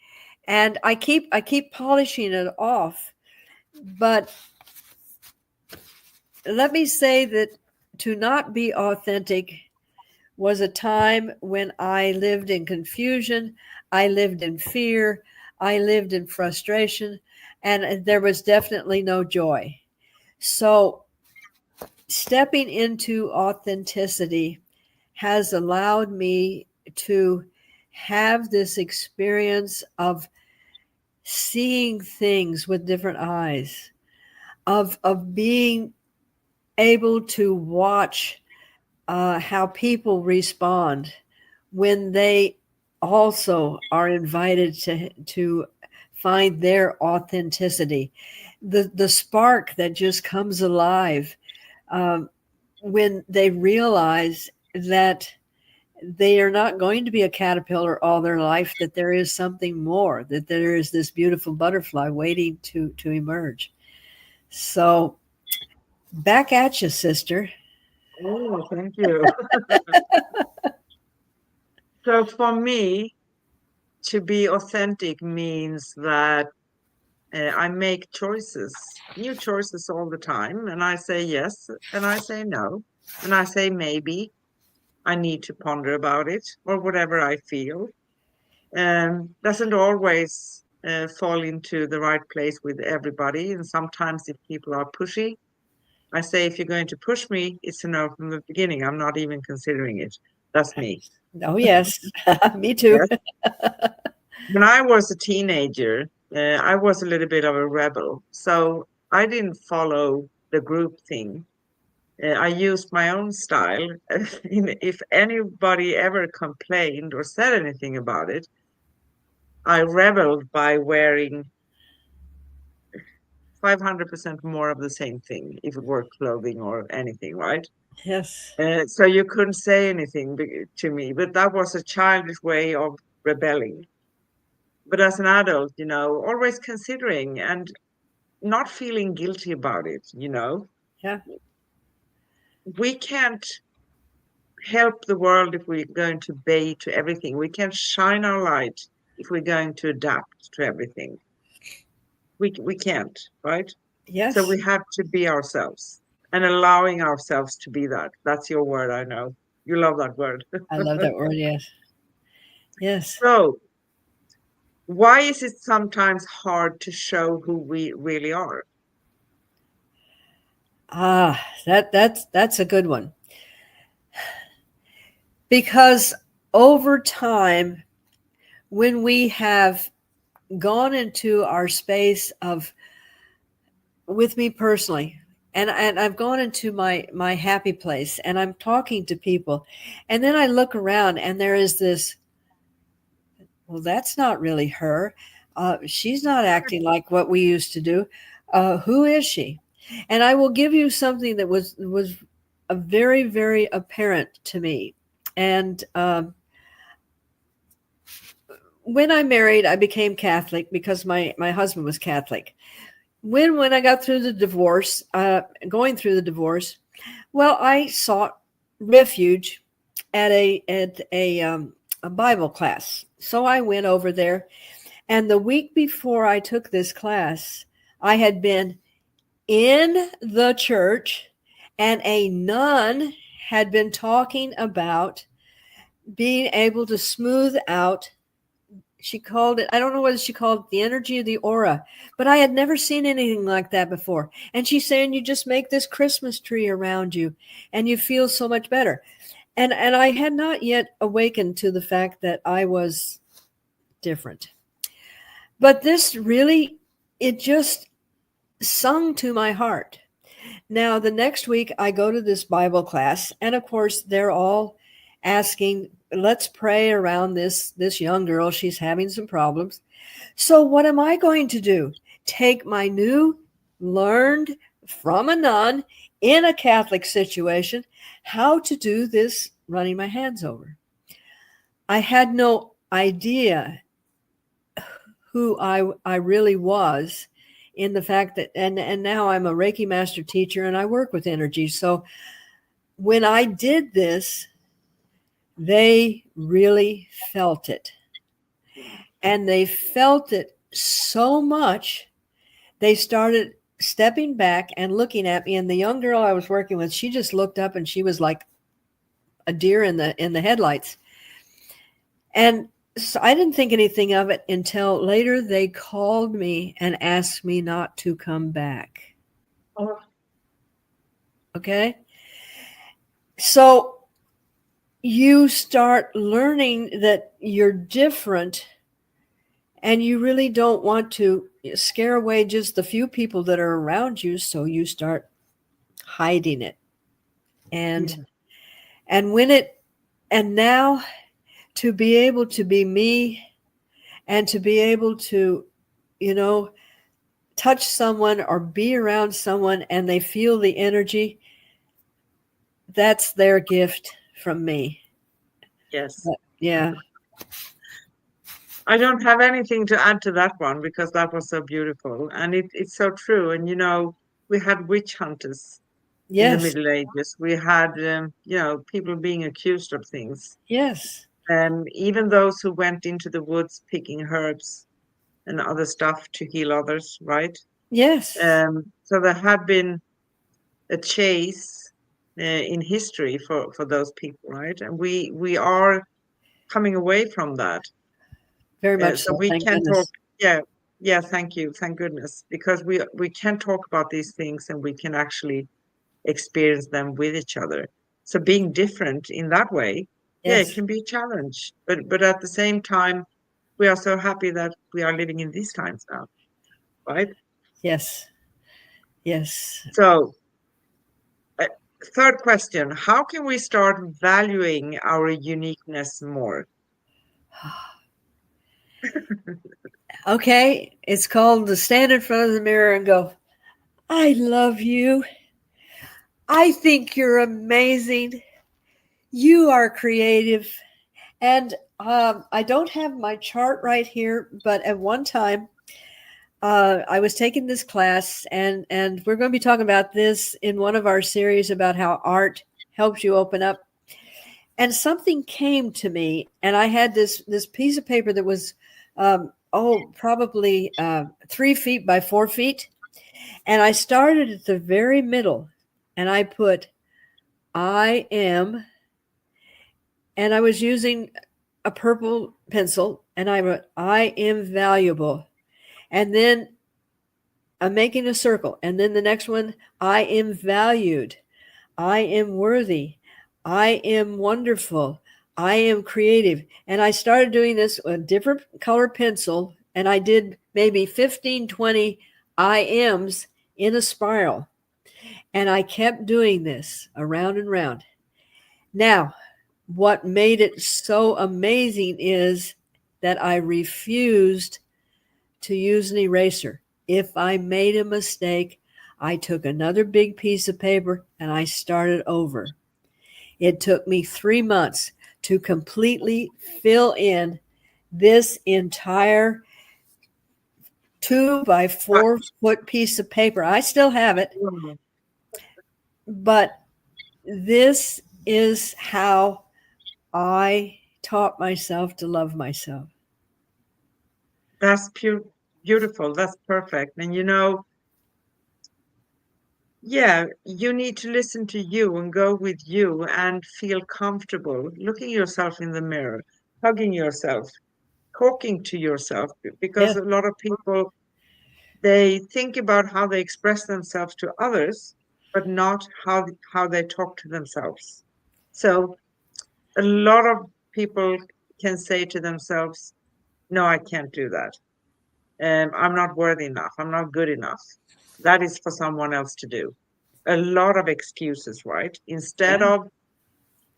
and I keep polishing it off. But let me say that to not be authentic was a time when I lived in confusion, I lived in fear, I lived in frustration, and there was definitely no joy. So stepping into authenticity has allowed me to have this experience of seeing things with different eyes, of being able to watch how people respond when they also are invited to find their authenticity, the spark that just comes alive um, when they realize that they are not going to be a caterpillar all their life, that there is something more, that there is this beautiful butterfly waiting to emerge. So back at you, sister. Oh, thank you. So for me, to be authentic means that I make choices, new choices all the time, and I say yes, and I say no, and I say maybe. I need to ponder about it, or whatever I feel. Doesn't always fall into the right place with everybody, and sometimes if people are pushy, I say if you're going to push me, it's a no from the beginning. I'm not even considering it. That's me. Oh yes. Me too. Yes. When I was a teenager, I was a little bit of a rebel, so I didn't follow the group thing. I used my own style. If anybody ever complained or said anything about it, I rebelled by wearing 500% more of the same thing, if it were clothing or anything, right? Yes. So you couldn't say anything to me, but that was a childish way of rebelling. But as an adult, always considering and not feeling guilty about it. Yeah. We can't help the world if we're going to obey to everything. We can't shine our light if we're going to adapt to everything. We can't, right? So Yes. we have to be ourselves and allowing ourselves to be that. That's your word, I know. You love that word. I love that word. Yes. Yes. So, why is it sometimes hard to show who we really are? Ah, that's a good one. Because over time, when we have gone into our space of, with me personally, and I've gone into my happy place and I'm talking to people, and then I look around and there is this, well, that's not really her. She's not acting like what we used to do. Who is she? And I will give you something that was a very, very apparent to me. And when I married, I became Catholic because my husband was Catholic. When I got through the divorce, going through the divorce, well, I sought refuge at a Bible class. So I went over there. And the week before I took this class, I had been in the church, and a nun had been talking about being able to smooth out. She called it, I don't know whether she called it the energy of the aura, but I had never seen anything like that before. And she's saying you just make this Christmas tree around you and you feel so much better. And I had not yet awakened to the fact that I was different. But this really, it just sung to my heart. Now, the next week, I go to this Bible class, and of course, they're all asking, let's pray around this young girl. She's having some problems. So, what am I going to do? Take my new learned from a nun in a Catholic situation how to do this running my hands over. I had no idea who I really was, in the fact that, and now I'm a Reiki master teacher and I work with energy. So when I did this, they really felt it. And they felt it so much, they started stepping back and looking at me. And the young girl I was working with, she just looked up and she was like a deer in the headlights. And so I didn't think anything of it until later they called me and asked me not to come back. Oh, Okay. So you start learning that you're different, and you really don't want to scare away just the few people that are around you. So you start hiding it. And yeah. and now, to be able to be me, and to be able to, touch someone or be around someone and they feel the energy, that's their gift from me. Yes. But, yeah. I don't have anything to add to that one because that was so beautiful. And it's so true. And, we had witch hunters in the Yes. Middle Ages. We had, people being accused of things. Yes. Even those who went into the woods picking herbs and other stuff to heal others, right? Yes. So there had been a chase in history for those people, right? And we are coming away from that. Very much So so. we Thank can talk, goodness. yeah, yeah, thank you, thank goodness, because we can talk about these things and we can actually experience them with each other. So being different in that way, yeah, it Yes. can be a challenge, but at the same time, we are so happy that we are living in these times now, right? Yes. Yes. So, uh, third question: how can we start valuing our uniqueness more? Okay. It's called to stand in front of the mirror and go, I love you. I think you're amazing. You are creative. And I don't have my chart right here, but at one time, I was taking this class, and we're going to be talking about this in one of our series about how art helps you open up. And something came to me, and I had this piece of paper that was probably 3 feet by 4 feet, and I started at the very middle, and I put I am, and I was using a purple pencil, and I wrote I am valuable, and then I'm making a circle, and then the next one, I am valued, I am worthy, I am wonderful, I am creative. And I started doing this with a different color pencil, and I did maybe 15, 20 I ams in a spiral. And I kept doing this around and round. Now, what made it so amazing is that I refused to use an eraser. If I made a mistake, I took another big piece of paper and I started over. It took me 3 months to completely fill in this entire 2 by 4 foot piece of paper. I still have it, Wow, but this is how I taught myself to love myself. that's beautiful. That's perfect. And yeah, you need to listen to you and go with you and feel comfortable looking yourself in the mirror, hugging yourself, talking to yourself, because Yes, a lot of people, they think about how they express themselves to others, but not how they talk to themselves. So a lot of people can say to themselves, "No, I can't do that. I'm not worthy enough. I'm not good enough. That is for someone else to do." A lot of excuses, right? Instead yeah, of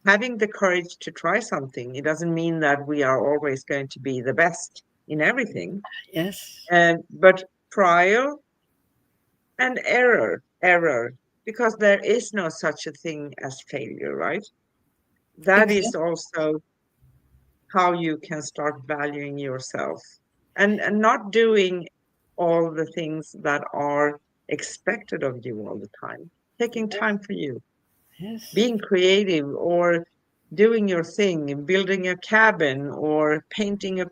having the courage to try something, it doesn't mean that we are always going to be the best in everything. yes, But trial and error, because there is no such a thing as failure, right? That is exactly. also how you can start valuing yourself and not doing all the things that are expected of you all the time. Taking time for you, Yes. being creative, or doing your thing, building a cabin, or painting a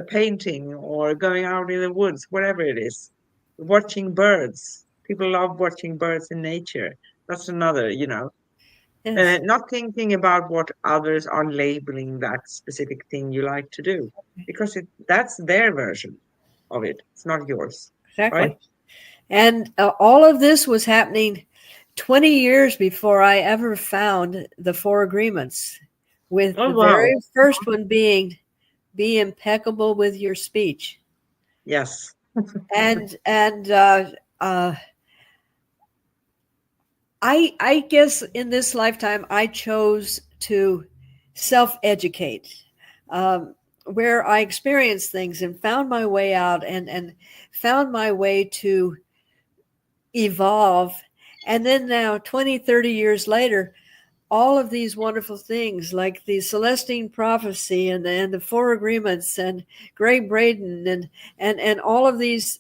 painting, or going out in the woods, whatever it is. Watching birds. People love watching birds in nature. That's another, Yes. not thinking about what others are labeling that specific thing you like to do, because that's their version of it. It's not yours, right? Exactly. And all of this was happening 20 years before I ever found the four agreements, with Oh, the wow. very first one being be impeccable with your speech. Yes. And uh, I guess in this lifetime I chose to self-educate, where I experienced things and found my way out, and found my way to evolve. And then now 20, 30 years later, all of these wonderful things like the Celestine prophecy and the four agreements and Gray Braden and all of these,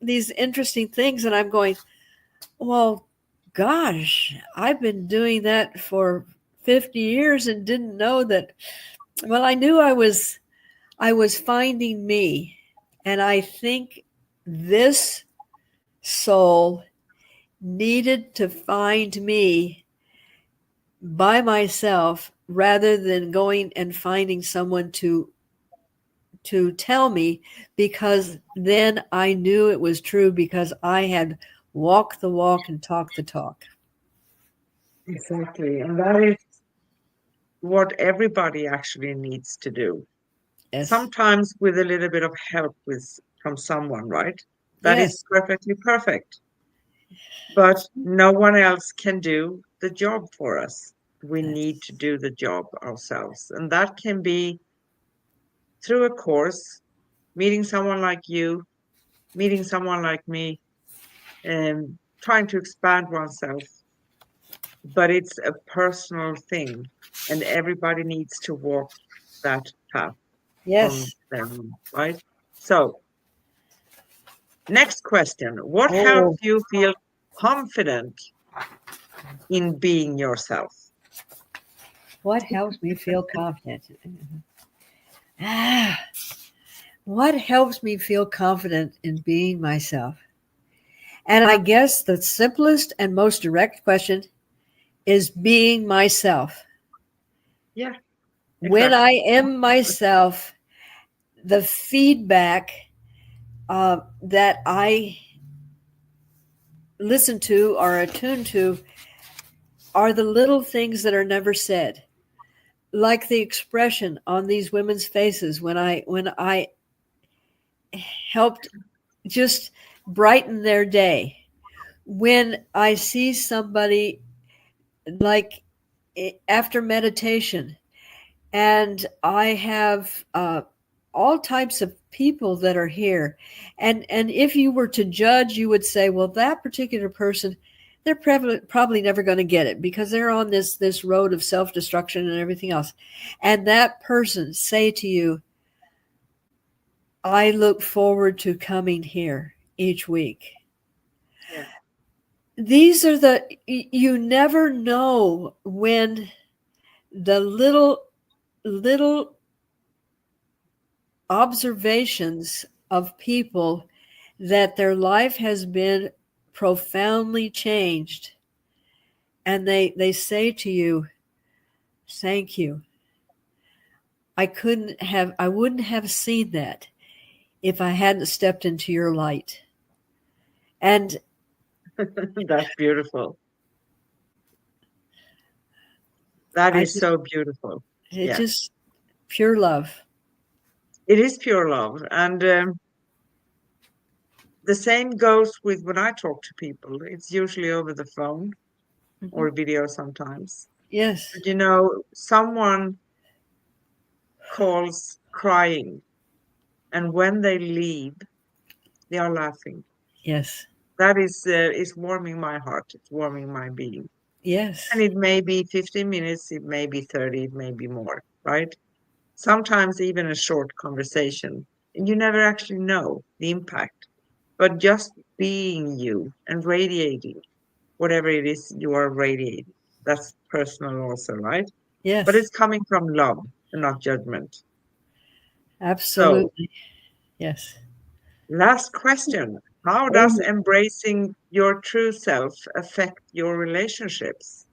these interesting things. And I'm going, well, gosh, I've been doing that for 50 years and didn't know that. Well, I knew I was finding me. And I think this soul needed to find me by myself rather than going and finding someone to tell me, because then I knew it was true, because I had walked the walk and talked the talk. Exactly. And that is what everybody actually needs to do. Yes. Sometimes with a little bit of help from someone, right? That is Yes. perfectly perfect. But no one else can do the job for us. We need to Yes. do the job ourselves. And that can be through a course, meeting someone like you, meeting someone like me, and trying to expand oneself. But it's a personal thing, and everybody needs to walk that path on Yes. their own, right? So, next question. What helps Oh, you feel confident in being yourself? what helps me feel confident? Ah, what helps me feel confident in being myself? And I guess the simplest and most direct question is being myself. Yeah, When I exactly. am myself, the feedback that I listen to or attune to are the little things that are never said, like the expression on these women's faces when I helped just brighten their day. When I see somebody, like after meditation, and I have all types of people that are here, and if you were to judge, you would say, well, that particular person, they're probably never going to get it, because they're on this road of self-destruction and everything else. And that person say to you, I look forward to coming here each week. Yeah. These are you never know when the little observations of people that their life has been profoundly changed, and they say to you, thank you. I wouldn't have seen that if I hadn't stepped into your light. And That's beautiful. That I is just so beautiful. it's Yeah, just pure love. it is pure love. And the same goes with when I talk to people. It's usually over the phone Mhm. or video sometimes. Yes. But someone calls crying, and when they leave, they are laughing. Yes. That is warming my heart. It's warming my being. Yes. And it may be 15 minutes, it may be 30, it may be more, right? Sometimes even a short conversation. And you never actually know the impact. But just being you and radiating whatever it is you are radiating, that's personal also, right? But Yes. it's coming from love and not judgment. So, Absolutely. Yes. last question. How does Oh, embracing your true self affect your relationships?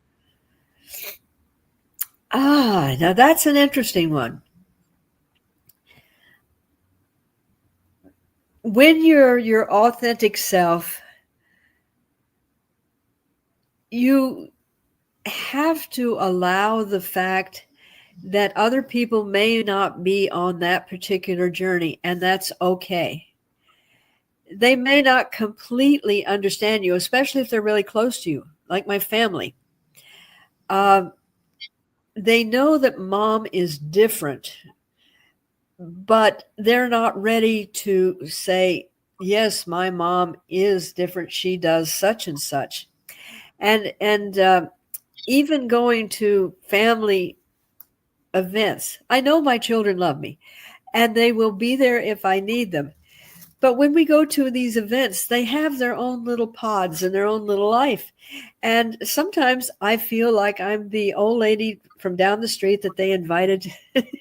now that's an interesting one. When you're your authentic self, you have to allow the fact that other people may not be on that particular journey, and that's okay. They may not completely understand you, especially if they're really close to you, like my family. Um, they know that mom is different, but they're not ready to say, yes, my mom is different. She does such and such. And even going to family events, I know my children love me and they will be there if I need them. But when we go to these events, they have their own little pods and their own little life. And sometimes I feel like I'm the old lady from down the street that they invited,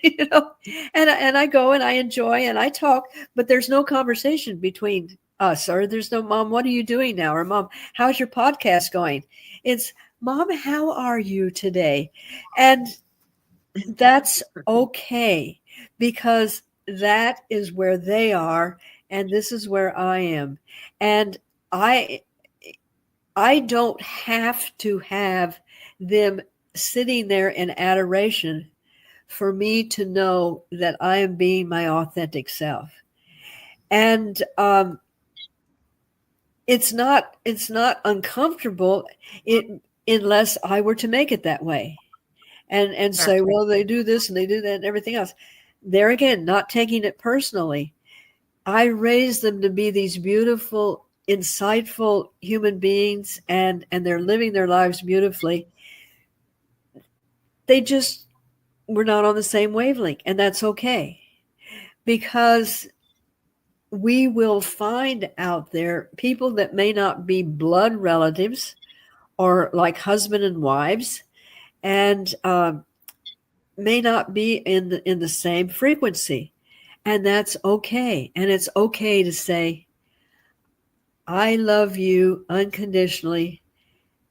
you know, and I go and I enjoy and I talk, but there's no conversation between us, or there's no, mom, what are you doing now? Or mom, how's your podcast going? It's, mom, how are you today? And that's okay, because that is where they are and this is where I am. And I I don't have to have them sitting there in adoration for me to know that I am being my authentic self. And it's not uncomfortable, it unless I were to make it that way and say, Exactly. well, they do this and they do that and everything else. There again, not taking it personally. I raised them to be these beautiful, insightful human beings, and they're living their lives beautifully. They just were not on the same wavelength, and that's okay, because we will find out there people that may not be blood relatives or like husband and wives, and may not be in the same frequency, and that's okay. And it's okay to say, I love you unconditionally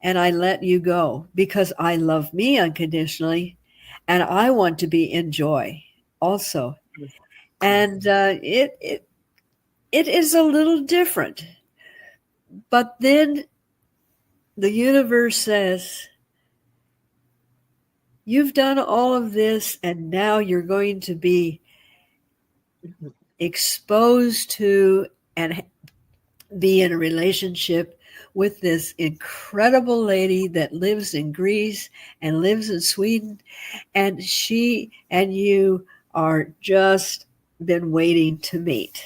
and I let you go because I love me unconditionally and I want to be in joy also. And it is a little different. But then the universe says, you've done all of this and now you're going to be exposed to and be in a relationship with this incredible lady that lives in Greece and lives in Sweden, and she and you are just been waiting to meet.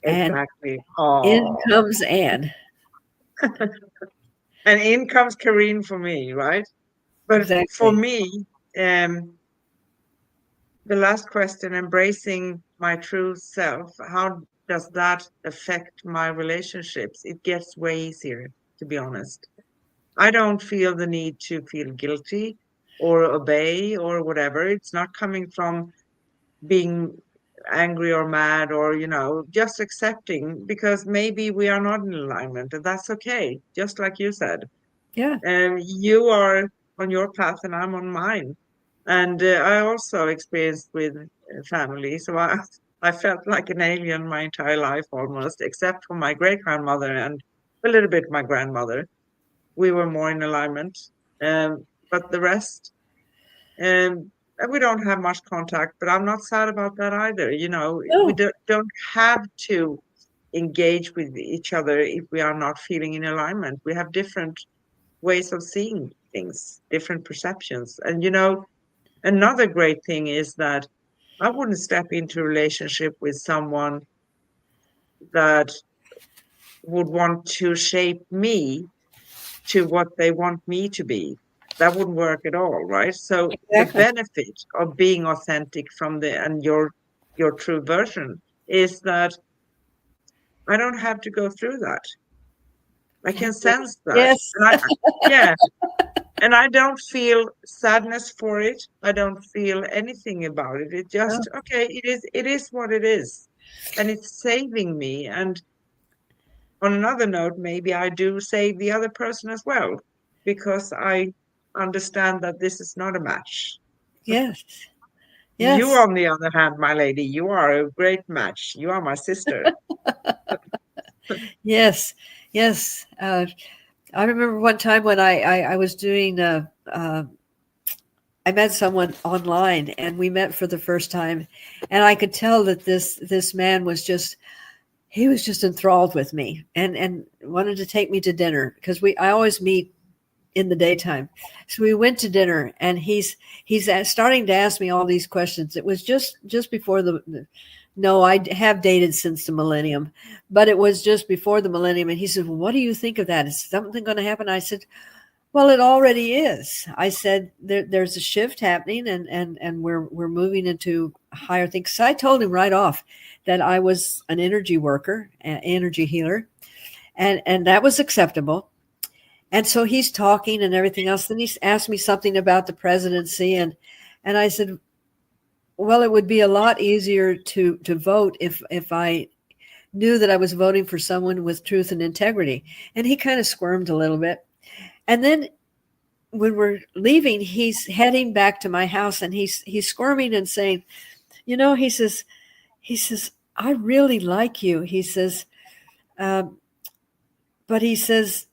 And Exactly. in Oh, comes Anne. and in comes Karine for me, right? But for Exactly. me, um, the last question, embracing my true self, how does that affect my relationships? It gets way easier, to be honest. I don't feel the need to feel guilty or obey or whatever. It's not coming from being angry or mad or, just accepting because maybe we are not in alignment and that's okay. Just like you said, Yeah. you are on your path and I'm on mine. And I also experienced with family. So I felt like an alien my entire life almost, except for my great grandmother and a little bit my grandmother. We were more in alignment. But the rest, and we don't have much contact, but I'm not sad about that either. We No. don't have to engage with each other if we are not feeling in alignment. We have different ways of seeing things, different perceptions. And another great thing is that I wouldn't step into a relationship with someone that would want to shape me to what they want me to be. That wouldn't work at all, right? So the Exactly. benefit of being authentic from the and your true version is that I don't have to go through that. I can sense that. Yes. And yeah, and I don't feel sadness for it. I don't feel anything about it. It Oh, just, okay, it is what it is. And it's saving me. And on another note, maybe I do save the other person as well, because I understand that this is not a match. yes. You, Yes. on the other hand, my lady, you are a great match. You are my sister. Yes. Yes. I remember one time when I was doing I met someone online and we met for the first time, and I could tell that this man was just he was just enthralled with me and wanted to take me to dinner because we I always meet in the daytime. So we went to dinner, and he's starting to ask me all these questions. It was just before the no, I have dated since the millennium, but it was just before the millennium. And he said, "Well, what do you think of that? Is something going to happen?" I said, "Well, it already is." I said, "There's a shift happening, and we're moving into higher things." So I told him right off that I was an energy worker, an energy healer, and that was acceptable. And so he's talking and everything else. Then he's asked me something about the presidency, and I said, "Well, it would be a lot easier to vote if I knew that I was voting for someone with truth and integrity." And he kind of squirmed a little bit. And then when we're leaving, he's heading back to my house, and he's squirming and saying, he says, "I really like you." He says, um, but he says,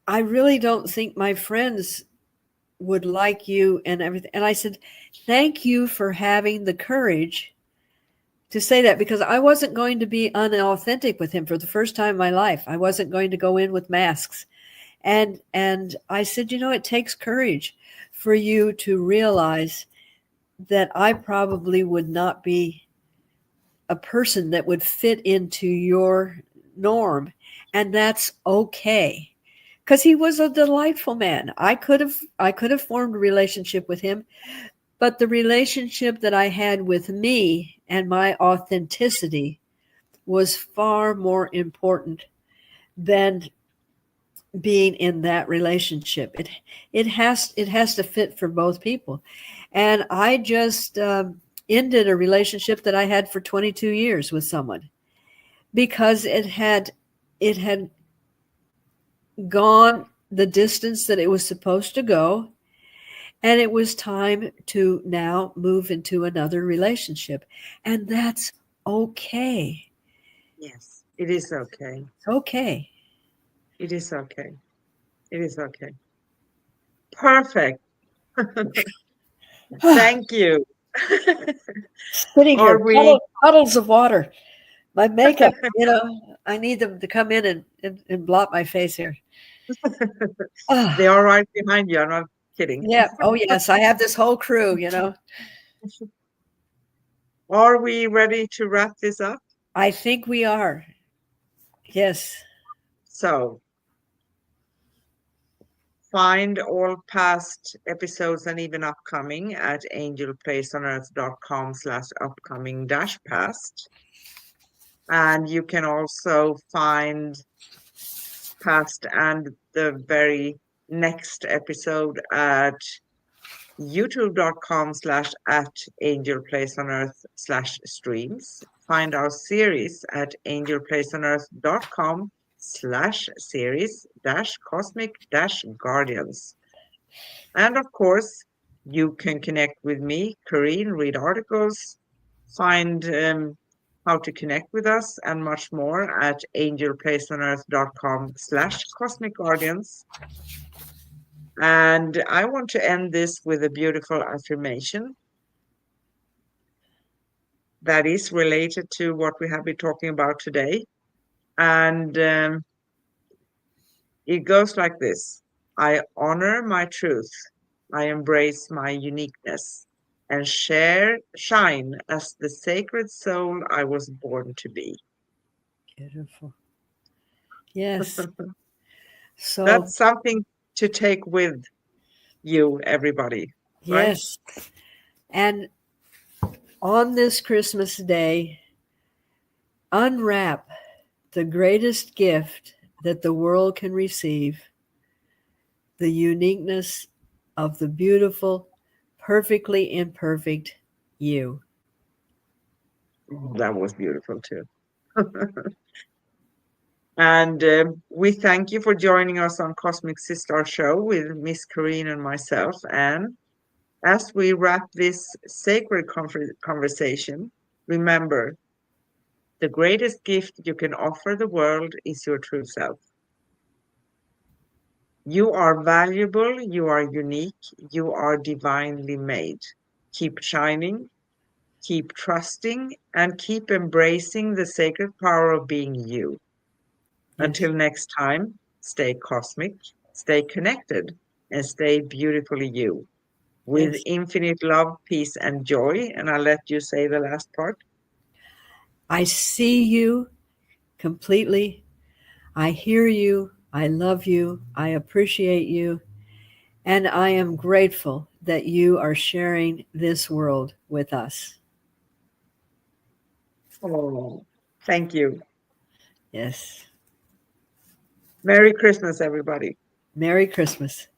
"I really don't think my friends would like you and everything." And I said, "Thank you for having the courage to say that, because I wasn't going to be unauthentic with him for the first time in my life. I wasn't going to go in with masks." And I said, "It takes courage for you to realize that I probably would not be a person that would fit into your norm, and that's okay." Because he was a delightful man. I could have formed a relationship with him, but the relationship that I had with me and my authenticity was far more important than being in that relationship. It has to fit for both people. And I just ended a relationship that I had for 22 years with someone because it had gone the distance that it was supposed to go, and it was time to now move into another relationship, and that's okay. Yes, it is okay. It's okay. It is okay. It is okay. Perfect. Thank you. Sitting Are here, we? puddles of water. My makeup, I need them to come in and blot my face here. They Ah, are right behind you. I'm not kidding. yeah. Oh, yes. I have this whole crew. Are we ready to wrap this up? I think we are. Yes. So find all past episodes and even upcoming at angelplaceonearth.com/upcoming dash past. And you can also find past and the very next episode at youtube.com/at angelplaceonearth/streams. Find our series at angelplaceonearth.com/series-cosmic-guardians. And of course, you can connect with me, Corinne, read articles, find how to connect with us and much more at angelplaceonearth.com/cosmic-guardians. And I want to end this with a beautiful affirmation that is related to what we have been talking about today. And it goes like this: I honor my truth, I embrace my uniqueness, and shine as the sacred soul I was born to be. Beautiful. Yes. So, That's something to take with you, everybody, right? yes. And on this Christmas day, unwrap the greatest gift that the world can receive, the uniqueness of the beautiful, perfectly imperfect you. That was beautiful too. And we thank you for joining us on Cosmic Sister Show with Miss Corrine and myself. And as we wrap this sacred conversation, remember the greatest gift you can offer the world is your true self. You are valuable, you are unique, you are divinely made. Keep shining, keep trusting, and keep embracing the sacred power of being you. Yes. Until next time, stay cosmic, stay connected, and stay beautifully you with Yes. infinite love, peace, and joy. And I'll let you say the last part. I see you completely. I hear you. I love you. I appreciate you. And I am grateful that you are sharing this world with us. Oh, thank you. Yes. Merry Christmas, everybody. Merry Christmas.